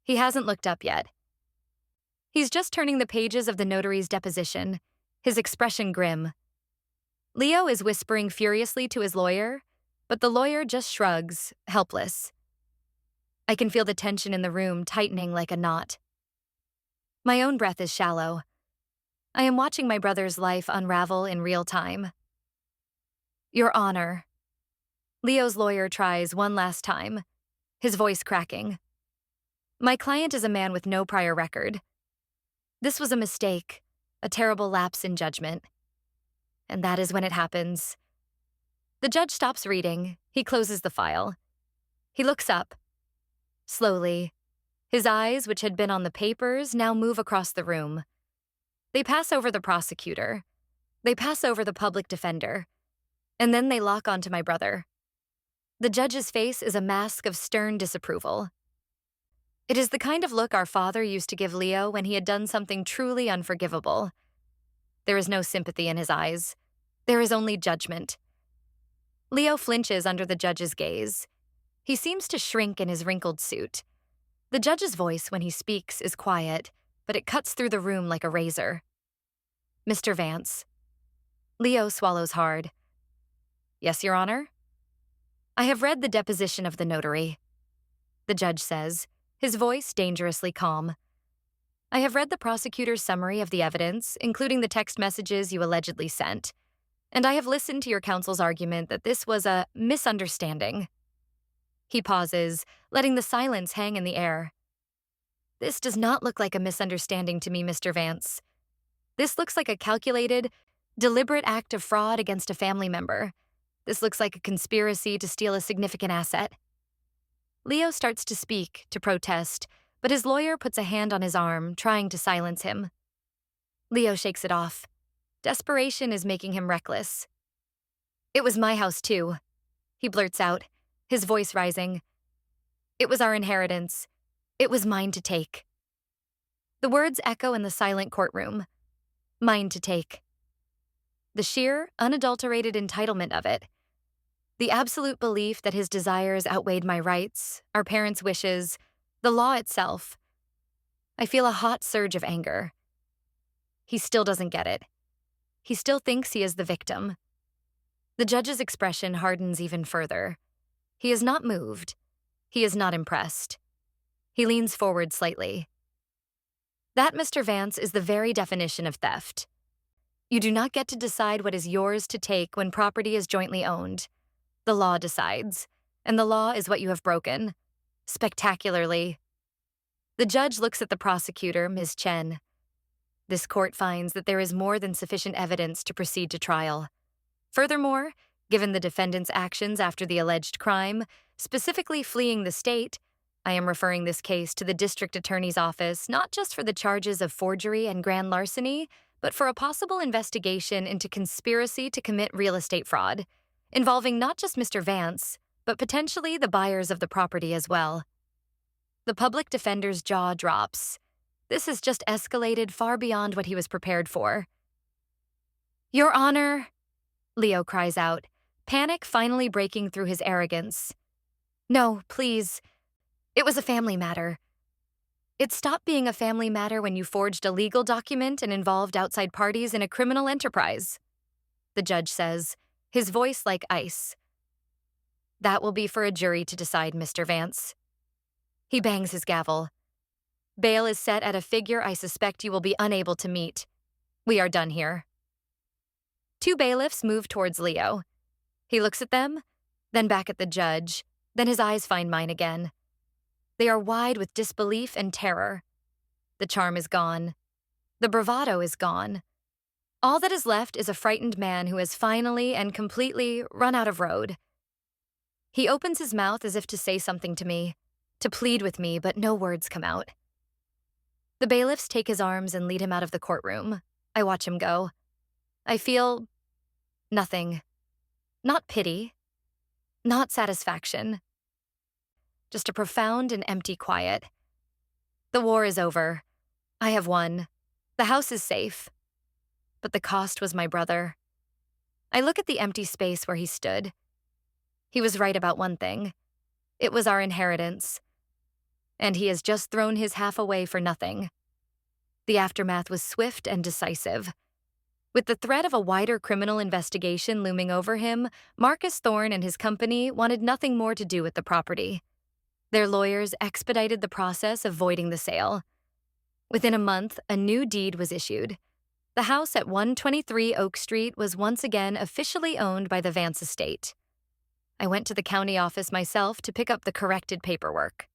He hasn't looked up yet. He's just turning the pages of the notary's deposition, his expression grim. Leo is whispering furiously to his lawyer, but the lawyer just shrugs, helpless. I can feel the tension in the room tightening like a knot. My own breath is shallow. I am watching my brother's life unravel in real time. Your Honor. Leo's lawyer tries one last time, his voice cracking. My client is a man with no prior record. This was a mistake, a terrible lapse in judgment. And that is when it happens. The judge stops reading. He closes the file. He looks up. Slowly, his eyes, which had been on the papers, now move across the room. They pass over the prosecutor. They pass over the public defender. And then they lock onto my brother. The judge's face is a mask of stern disapproval. It is the kind of look our father used to give Leo when he had done something truly unforgivable. There is no sympathy in his eyes. There is only judgment. Leo flinches under the judge's gaze. He seems to shrink in his wrinkled suit. The judge's voice when he speaks is quiet, but it cuts through the room like a razor. Mr. Vance. Leo swallows hard. Yes, Your Honor? I have read the deposition of the notary. The judge says, his voice dangerously calm. I have read the prosecutor's summary of the evidence, including the text messages you allegedly sent, and I have listened to your counsel's argument that this was a misunderstanding. He pauses, letting the silence hang in the air. This does not look like a misunderstanding to me, Mr. Vance. This looks like a calculated, deliberate act of fraud against a family member. This looks like a conspiracy to steal a significant asset. Leo starts to speak, to protest, but his lawyer puts a hand on his arm, trying to silence him. Leo shakes it off. Desperation is making him reckless. It was my house, too, he blurts out, his voice rising. It was our inheritance. It was mine to take. The words echo in the silent courtroom. Mine to take. The sheer, unadulterated entitlement of it. The absolute belief that his desires outweighed my rights, our parents' wishes, the law itself. I feel a hot surge of anger. He still doesn't get it. He still thinks he is the victim. The judge's expression hardens even further. He is not moved. He is not impressed. He leans forward slightly. That, Mr. Vance, is the very definition of theft. You do not get to decide what is yours to take when property is jointly owned. The law decides, and the law is what you have broken. Spectacularly. The judge looks at the prosecutor, Ms. Chen. This court finds that there is more than sufficient evidence to proceed to trial. Furthermore, given the defendant's actions after the alleged crime, specifically fleeing the state, I am referring this case to the district attorney's office not just for the charges of forgery and grand larceny, but for a possible investigation into conspiracy to commit real estate fraud, involving not just Mr. Vance, but potentially the buyers of the property as well. The public defender's jaw drops. This has just escalated far beyond what he was prepared for. Your Honor, Leo cries out, panic finally breaking through his arrogance. No, please. It was a family matter. It stopped being a family matter when you forged a legal document and involved outside parties in a criminal enterprise, the judge says, his voice like ice. That will be for a jury to decide, Mr. Vance. He bangs his gavel. Bail is set at a figure I suspect you will be unable to meet. We are done here. Two bailiffs move towards Leo. He looks at them, then back at the judge, then his eyes find mine again. They are wide with disbelief and terror. The charm is gone. The bravado is gone. All that is left is a frightened man who has finally and completely run out of road. He opens his mouth as if to say something to me, to plead with me, but no words come out. The bailiffs take his arms and lead him out of the courtroom. I watch him go. I feel nothing. Not pity. Not satisfaction. Just a profound and empty quiet. The war is over. I have won. The house is safe. But the cost was my brother. I look at the empty space where he stood. He was right about one thing. It was our inheritance. And he has just thrown his half away for nothing. The aftermath was swift and decisive. With the threat of a wider criminal investigation looming over him, Marcus Thorne and his company wanted nothing more to do with the property. Their lawyers expedited the process of voiding the sale. Within a month, a new deed was issued. The house at 123 Oak Street was once again officially owned by the Vance estate. I went to the county office myself to pick up the corrected paperwork.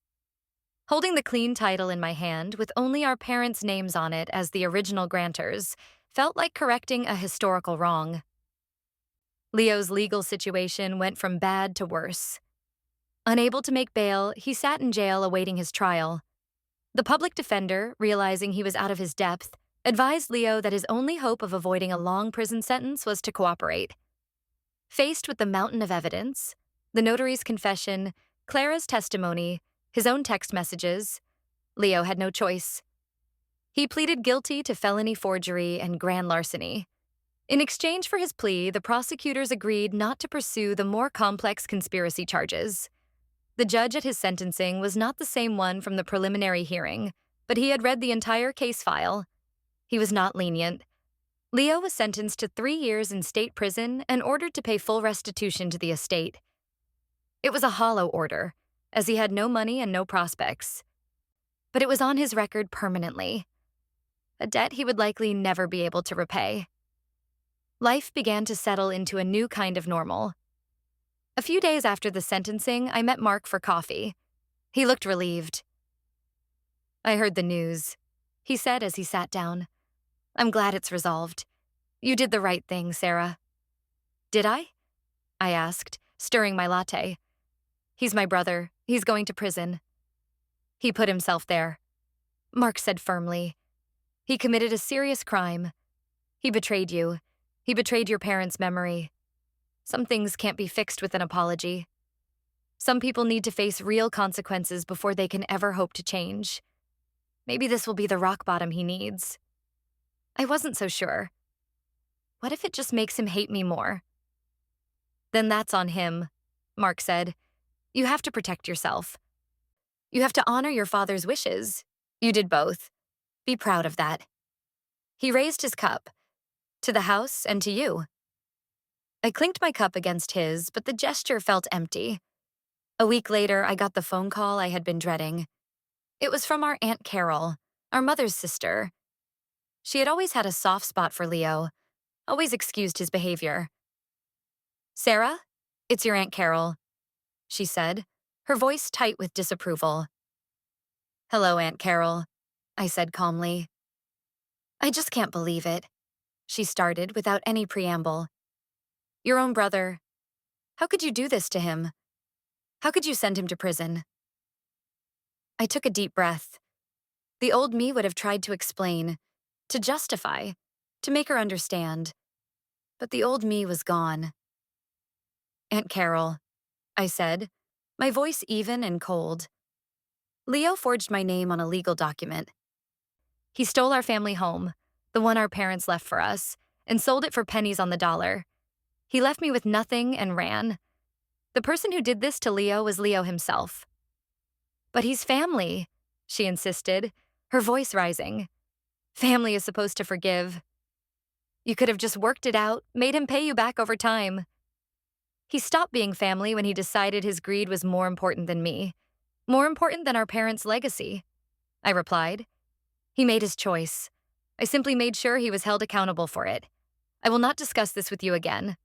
Holding the clean title in my hand, with only our parents' names on it as the original grantors, felt like correcting a historical wrong. Leo's legal situation went from bad to worse. Unable to make bail, he sat in jail awaiting his trial. The public defender, realizing he was out of his depth, advised Leo that his only hope of avoiding a long prison sentence was to cooperate. Faced with the mountain of evidence, the notary's confession, Clara's testimony, his own text messages, Leo had no choice. He pleaded guilty to felony forgery and grand larceny. In exchange for his plea, the prosecutors agreed not to pursue the more complex conspiracy charges. The judge at his sentencing was not the same one from the preliminary hearing, but he had read the entire case file. He was not lenient. Leo was sentenced to 3 years in state prison and ordered to pay full restitution to the estate. It was a hollow order, as he had no money and no prospects. But it was on his record permanently, a debt he would likely never be able to repay. Life began to settle into a new kind of normal. A few days after the sentencing, I met Mark for coffee. He looked relieved. "I heard the news," he said as he sat down. "I'm glad it's resolved. You did the right thing, Sarah." "Did I?" I asked, stirring my latte. "He's my brother. He's going to prison." "He put himself there," Mark said firmly. "He committed a serious crime. He betrayed you. He betrayed your parents' memory. Some things can't be fixed with an apology. Some people need to face real consequences before they can ever hope to change. Maybe this will be the rock bottom he needs." I wasn't so sure. What if it just makes him hate me more? "Then that's on him," Mark said. "You have to protect yourself. You have to honor your father's wishes. You did both. Be proud of that." He raised his cup. "To the house and to you." I clinked my cup against his, but the gesture felt empty. A week later, I got the phone call I had been dreading. It was from our Aunt Carol, our mother's sister. She had always had a soft spot for Leo, always excused his behavior. "Sarah, it's your Aunt Carol," she said, her voice tight with disapproval. "Hello, Aunt Carol," I said calmly. "I just can't believe it," she started without any preamble. "Your own brother. How could you do this to him? How could you send him to prison?" I took a deep breath. The old me would have tried to explain, to justify, to make her understand. But the old me was gone. "Aunt Carol," I said, my voice even and cold. "Leo forged my name on a legal document. He stole our family home, the one our parents left for us, and sold it for pennies on the dollar. He left me with nothing and ran. The person who did this to Leo was Leo himself." "But he's family," she insisted, her voice rising. "Family is supposed to forgive. You could have just worked it out, made him pay you back over time." "He stopped being family when he decided his greed was more important than me, more important than our parents' legacy," I replied. "He made his choice. I simply made sure he was held accountable for it. I will not discuss this with you again."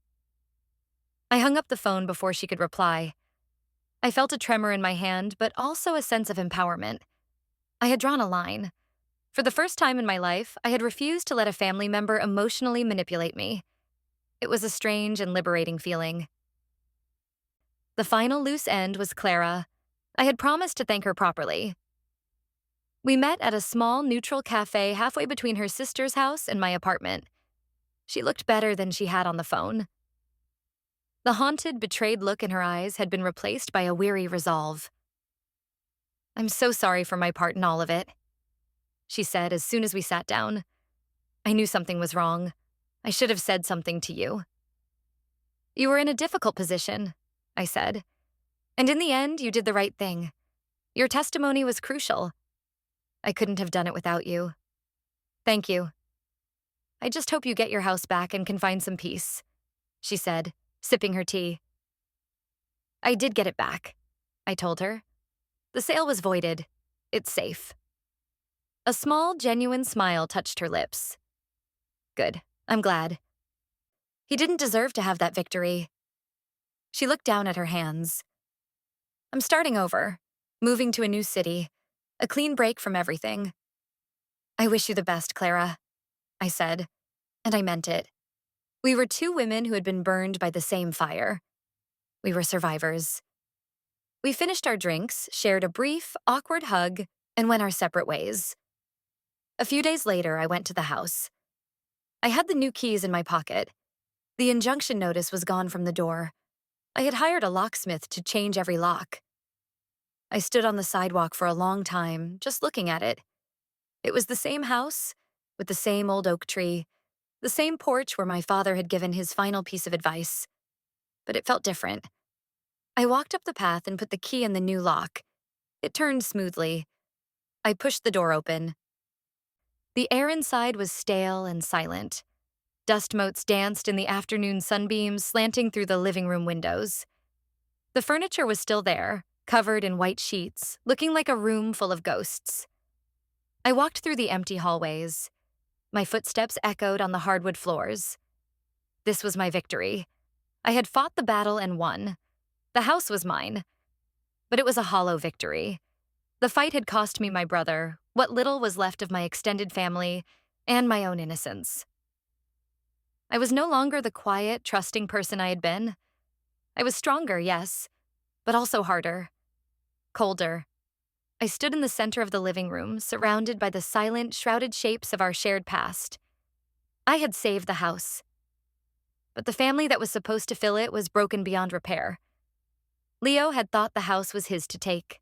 I hung up the phone before she could reply. I felt a tremor in my hand, but also a sense of empowerment. I had drawn a line. For the first time in my life, I had refused to let a family member emotionally manipulate me. It was a strange and liberating feeling. The final loose end was Clara. I had promised to thank her properly. We met at a small, neutral cafe halfway between her sister's house and my apartment. She looked better than she had on the phone. The haunted, betrayed look in her eyes had been replaced by a weary resolve. "I'm so sorry for my part in all of it," she said as soon as we sat down. "I knew something was wrong. I should have said something to you." "You were in a difficult position," I said. "And in the end, you did the right thing. Your testimony was crucial. I couldn't have done it without you. Thank you. I just hope you get your house back and can find some peace," she said, sipping her tea. "I did get it back," I told her. "The sale was voided. It's safe." A small, genuine smile touched her lips. "Good. I'm glad. He didn't deserve to have that victory." She looked down at her hands. "I'm starting over, moving to a new city, a clean break from everything." "I wish you the best, Clara," I said, and I meant it. We were two women who had been burned by the same fire. We were survivors. We finished our drinks, shared a brief, awkward hug, and went our separate ways. A few days later, I went to the house. I had the new keys in my pocket. The injunction notice was gone from the door. I had hired a locksmith to change every lock. I stood on the sidewalk for a long time, just looking at it. It was the same house, with the same old oak tree, the same porch where my father had given his final piece of advice. But it felt different. I walked up the path and put the key in the new lock. It turned smoothly. I pushed the door open. The air inside was stale and silent. Dust motes danced in the afternoon sunbeams slanting through the living room windows. The furniture was still there, covered in white sheets, looking like a room full of ghosts. I walked through the empty hallways. My footsteps echoed on the hardwood floors. This was my victory. I had fought the battle and won. The house was mine. But it was a hollow victory. The fight had cost me my brother, what little was left of my extended family, and my own innocence. I was no longer the quiet, trusting person I had been. I was stronger, yes, but also harder, colder. I stood in the center of the living room, surrounded by the silent, shrouded shapes of our shared past. I had saved the house. But the family that was supposed to fill it was broken beyond repair. Leo had thought the house was his to take.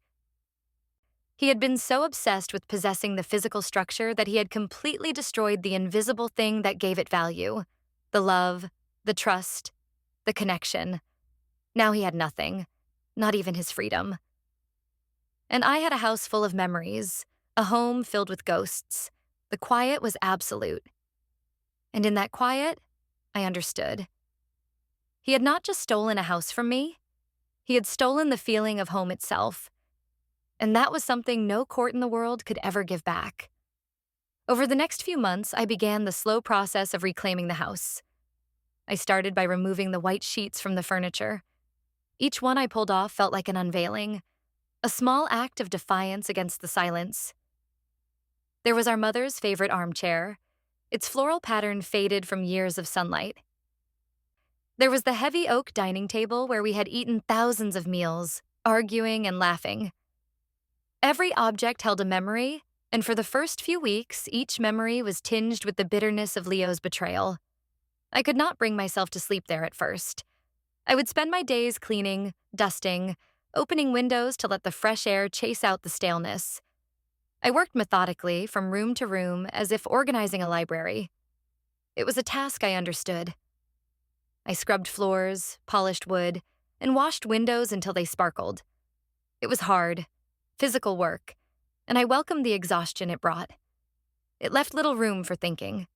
He had been so obsessed with possessing the physical structure that he had completely destroyed the invisible thing that gave it value: the love, the trust, the connection. Now he had nothing, not even his freedom. And I had a house full of memories, a home filled with ghosts. The quiet was absolute. And in that quiet, I understood. He had not just stolen a house from me, he had stolen the feeling of home itself. And that was something no court in the world could ever give back. Over the next few months, I began the slow process of reclaiming the house. I started by removing the white sheets from the furniture. Each one I pulled off felt like an unveiling, a small act of defiance against the silence. There was our mother's favorite armchair. Its floral pattern faded from years of sunlight. There was the heavy oak dining table where we had eaten thousands of meals, arguing and laughing. Every object held a memory, and for the first few weeks, each memory was tinged with the bitterness of Leo's betrayal. I could not bring myself to sleep there at first. I would spend my days cleaning, dusting, opening windows to let the fresh air chase out the staleness. I worked methodically from room to room as if organizing a library. It was a task I understood. I scrubbed floors, polished wood, and washed windows until they sparkled. It was hard, physical work, and I welcomed the exhaustion it brought. It left little room for thinking.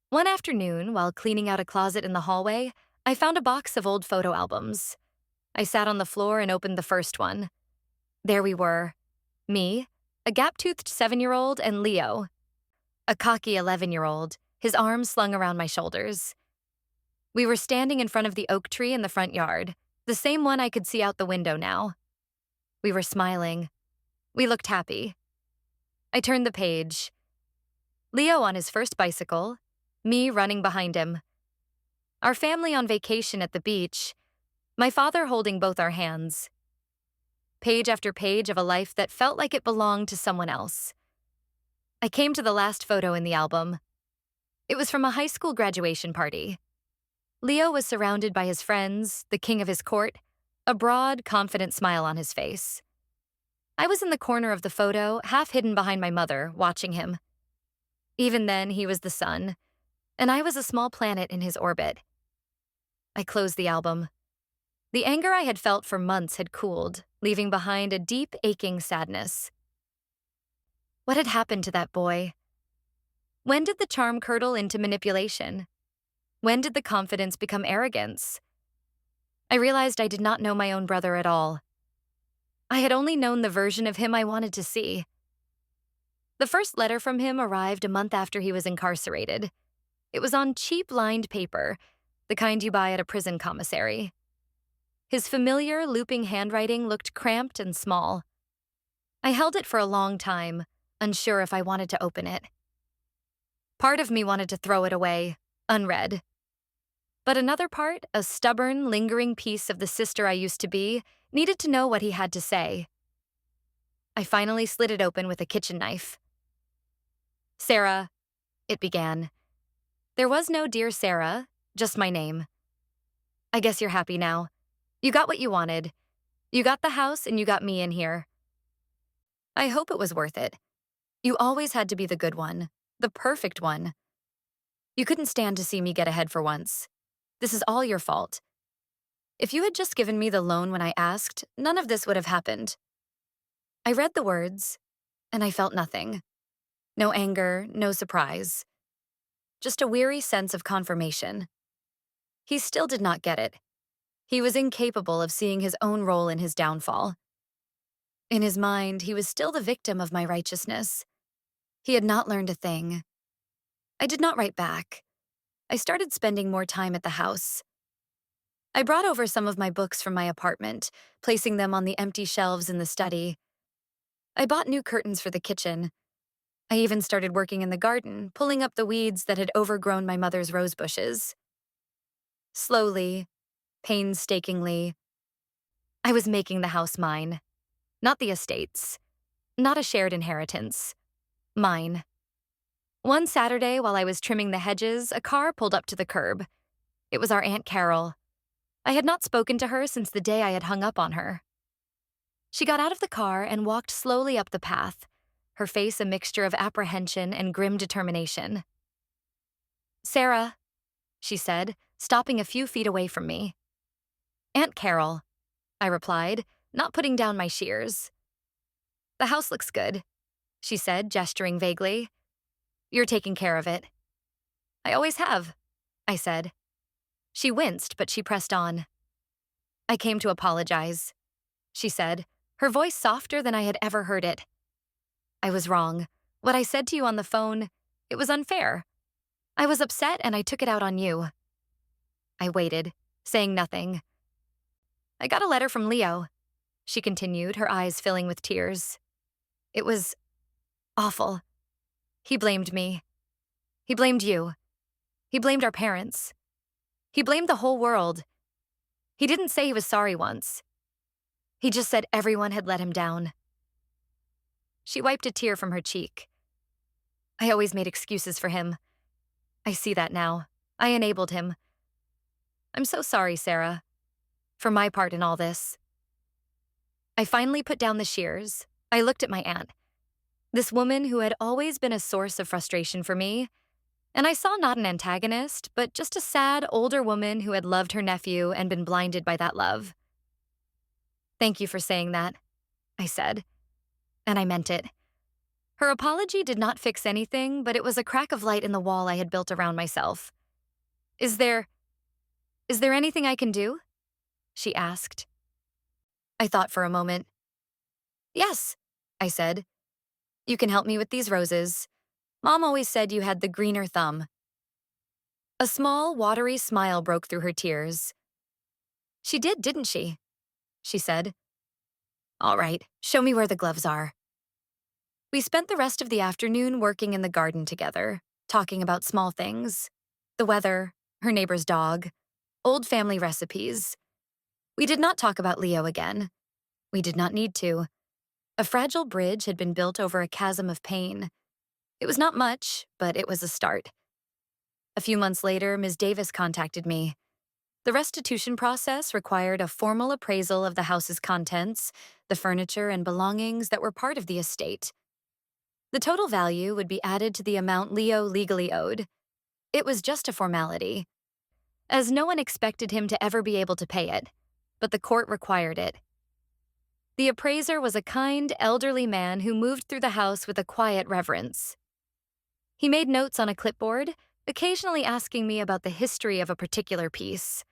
One afternoon, while cleaning out a closet in the hallway, I found a box of old photo albums. I sat on the floor and opened the first one. There we were. Me, a gap-toothed 7-year-old, and Leo, a cocky 11-year-old, his arms slung around my shoulders. We were standing in front of the oak tree in the front yard, the same one I could see out the window now. We were smiling. We looked happy. I turned the page. Leo on his first bicycle, me running behind him. Our family on vacation at the beach, my father holding both our hands. Page after page of a life that felt like it belonged to someone else. I came to the last photo in the album. It was from a high school graduation party. Leo was surrounded by his friends, the king of his court, a broad, confident smile on his face. I was in the corner of the photo, half hidden behind my mother, watching him. Even then, he was the sun, and I was a small planet in his orbit. I closed the album. The anger I had felt for months had cooled, leaving behind a deep, aching sadness. What had happened to that boy? When did the charm curdle into manipulation? When did the confidence become arrogance? I realized I did not know my own brother at all. I had only known the version of him I wanted to see. The first letter from him arrived a month after he was incarcerated. It was on cheap lined paper, the kind you buy at a prison commissary. His familiar, looping handwriting looked cramped and small. I held it for a long time, unsure if I wanted to open it. Part of me wanted to throw it away, unread. But another part, a stubborn, lingering piece of the sister I used to be, needed to know what he had to say. I finally slid it open with a kitchen knife. "Sarah," it began. There was no "Dear Sarah," just my name. "I guess you're happy now. You got what you wanted. You got the house and you got me in here. I hope it was worth it. You always had to be the good one, the perfect one. You couldn't stand to see me get ahead for once. This is all your fault. If you had just given me the loan when I asked, none of this would have happened." I read the words, and I felt nothing. No anger, no surprise. Just a weary sense of confirmation. He still did not get it. He was incapable of seeing his own role in his downfall. In his mind, he was still the victim of my righteousness. He had not learned a thing. I did not write back. I started spending more time at the house. I brought over some of my books from my apartment, placing them on the empty shelves in the study. I bought new curtains for the kitchen. I even started working in the garden, pulling up the weeds that had overgrown my mother's rose bushes. Slowly, painstakingly, I was making the house mine. Not the estate's. Not a shared inheritance. Mine. One Saturday, while I was trimming the hedges, a car pulled up to the curb. It was our Aunt Carol. I had not spoken to her since the day I had hung up on her. She got out of the car and walked slowly up the path, her face a mixture of apprehension and grim determination. "Sarah," she said, stopping a few feet away from me. "Aunt Carol," I replied, not putting down my shears. "The house looks good," she said, gesturing vaguely. "You're taking care of it." "I always have," I said. She winced, but she pressed on. "I came to apologize," she said, her voice softer than I had ever heard it. "I was wrong. What I said to you on the phone, it was unfair. I was upset and I took it out on you." I waited, saying nothing. "I got a letter from Leo," she continued, her eyes filling with tears. "It was awful. He blamed me. He blamed you. He blamed our parents. He blamed the whole world. He didn't say he was sorry once. He just said everyone had let him down." She wiped a tear from her cheek. "I always made excuses for him. I see that now. I enabled him. I'm so sorry, Sarah, for my part in all this." I finally put down the shears. I looked at my aunt, this woman who had always been a source of frustration for me, and I saw not an antagonist, but just a sad, older woman who had loved her nephew and been blinded by that love. "Thank you for saying that," I said, and I meant it. Her apology did not fix anything, but it was a crack of light in the wall I had built around myself. Is there anything I can do?" she asked. I thought for a moment. "Yes," I said. "You can help me with these roses. Mom always said you had the greener thumb." A small, watery smile broke through her tears. "She did, didn't she?" she said. "All right, show me where the gloves are." We spent the rest of the afternoon working in the garden together, talking about small things: the weather, her neighbor's dog, old family recipes. We did not talk about Leo again. We did not need to. A fragile bridge had been built over a chasm of pain. It was not much, but it was a start. A few months later, Ms. Davis contacted me. The restitution process required a formal appraisal of the house's contents, the furniture and belongings that were part of the estate. The total value would be added to the amount Leo legally owed. It was just a formality, as no one expected him to ever be able to pay it, but the court required it. The appraiser was a kind, elderly man who moved through the house with a quiet reverence. He made notes on a clipboard, occasionally asking me about the history of a particular piece.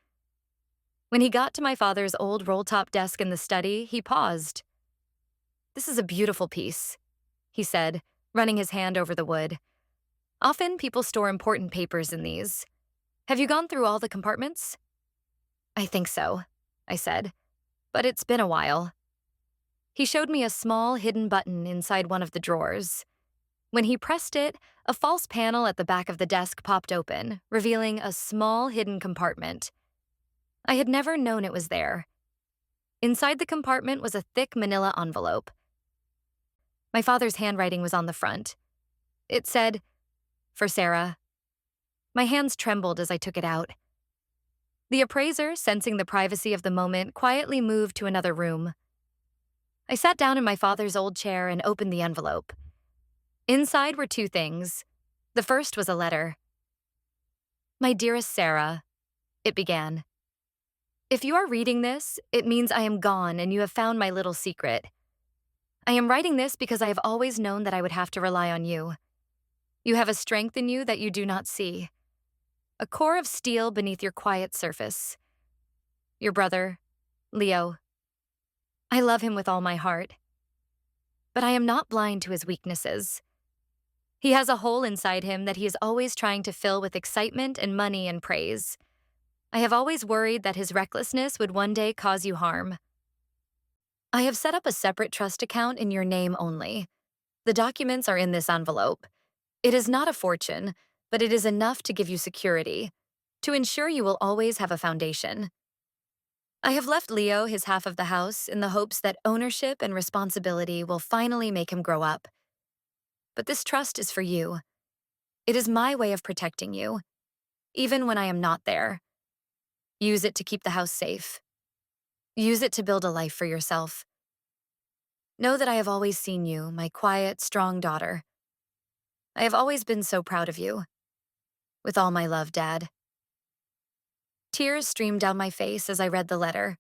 When he got to my father's old roll-top desk in the study, he paused. "This is a beautiful piece," he said, running his hand over the wood. "Often people store important papers in these. Have you gone through all the compartments?" "I think so," I said, "but it's been a while." He showed me a small hidden button inside one of the drawers. When he pressed it, a false panel at the back of the desk popped open, revealing a small hidden compartment. I had never known it was there. Inside the compartment was a thick manila envelope. My father's handwriting was on the front. It said, "For Sarah." My hands trembled as I took it out. The appraiser, sensing the privacy of the moment, quietly moved to another room. I sat down in my father's old chair and opened the envelope. Inside were two things. The first was a letter. "My dearest Sarah," it began. "If you are reading this, it means I am gone and you have found my little secret. I am writing this because I have always known that I would have to rely on you. You have a strength in you that you do not see. A core of steel beneath your quiet surface. Your brother, Leo. I love him with all my heart. But I am not blind to his weaknesses. He has a hole inside him that he is always trying to fill with excitement and money and praise. I have always worried that his recklessness would one day cause you harm. I have set up a separate trust account in your name only. The documents are in this envelope. It is not a fortune, but it is enough to give you security, to ensure you will always have a foundation. I have left Leo his half of the house in the hopes that ownership and responsibility will finally make him grow up. But this trust is for you. It is my way of protecting you, even when I am not there. Use it to keep the house safe. Use it to build a life for yourself. Know that I have always seen you, my quiet, strong daughter. I have always been so proud of you. With all my love, Dad." Tears streamed down my face as I read the letter.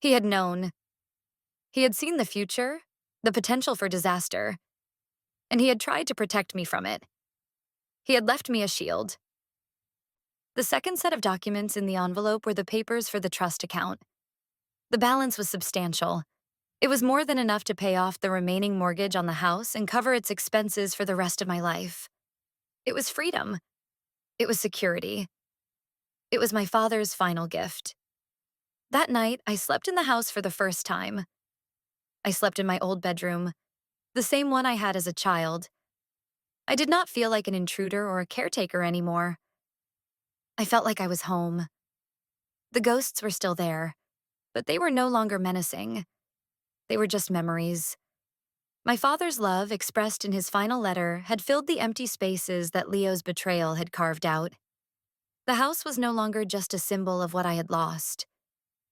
He had known. He had seen the future, the potential for disaster, and he had tried to protect me from it. He had left me a shield. The second set of documents in the envelope were the papers for the trust account. The balance was substantial. It was more than enough to pay off the remaining mortgage on the house and cover its expenses for the rest of my life. It was freedom. It was security. It was my father's final gift. That night, I slept in the house for the first time. I slept in my old bedroom, the same one I had as a child. I did not feel like an intruder or a caretaker anymore. I felt like I was home. The ghosts were still there, but they were no longer menacing. They were just memories. My father's love, expressed in his final letter, had filled the empty spaces that Leo's betrayal had carved out. The house was no longer just a symbol of what I had lost.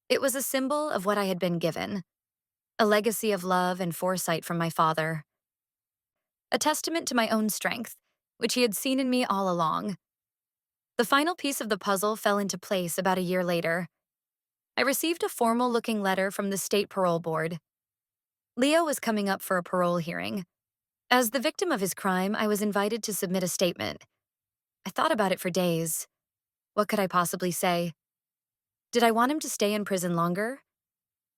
It was a symbol of what I had been given, a legacy of love and foresight from my father. A testament to my own strength, which he had seen in me all along. The final piece of the puzzle fell into place about a year later. I received a formal-looking letter from the state parole board. Leo was coming up for a parole hearing. As the victim of his crime, I was invited to submit a statement. I thought about it for days. What could I possibly say? Did I want him to stay in prison longer?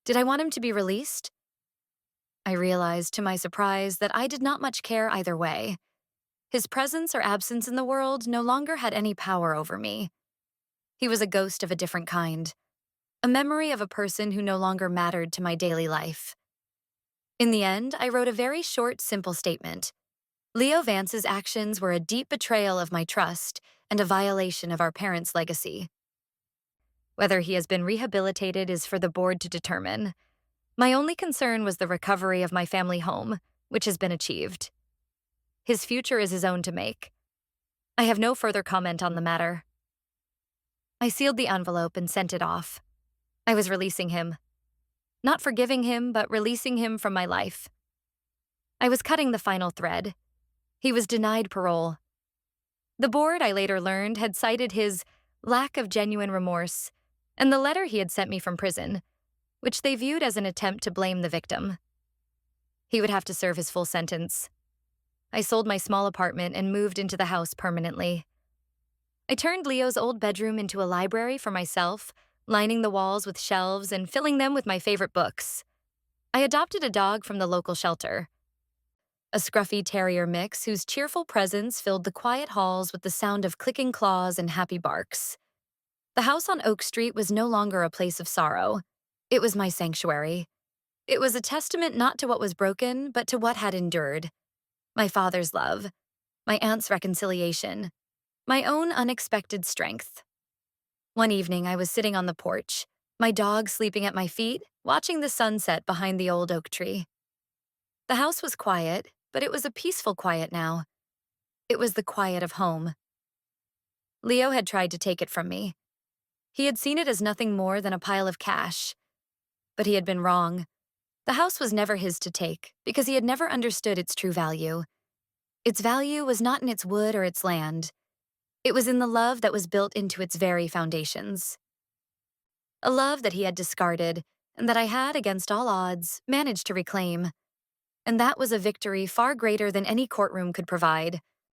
Did I want him to be released? I realized, to my surprise, that I did not much care either way. His presence or absence in the world no longer had any power over me. He was a ghost of a different kind, a memory of a person who no longer mattered to my daily life. In the end, I wrote a very short, simple statement. Leo Vance's actions were a deep betrayal of my trust and a violation of our parents' legacy. Whether he has been rehabilitated is for the board to determine. My only concern was the recovery of my family home, which has been achieved. His future is his own to make. I have no further comment on the matter. I sealed the envelope and sent it off. I was releasing him. Not forgiving him, but releasing him from my life. I was cutting the final thread. He was denied parole. The board, I later learned, had cited his lack of genuine remorse and the letter he had sent me from prison, which they viewed as an attempt to blame the victim. He would have to serve his full sentence. I sold my small apartment and moved into the house permanently. I turned Leo's old bedroom into a library for myself, lining the walls with shelves and filling them with my favorite books. I adopted a dog from the local shelter, a scruffy terrier mix whose cheerful presence filled the quiet halls with the sound of clicking claws and happy barks. The house on Oak Street was no longer a place of sorrow. It was my sanctuary. It was a testament not to what was broken, but to what had endured. My father's love, my aunt's reconciliation, my own unexpected strength. One evening, I was sitting on the porch, my dog sleeping at my feet, watching the sunset behind the old oak tree. The house was quiet, but it was a peaceful quiet now. It was the quiet of home. Leo had tried to take it from me. He had seen it as nothing more than a pile of cash. But he had been wrong. The house was never his to take because he had never understood its true value. Its value was not in its wood or its land. It was in the love that was built into its very foundations. A love that he had discarded and that I had, against all odds, managed to reclaim. And that was a victory far greater than any courtroom could provide.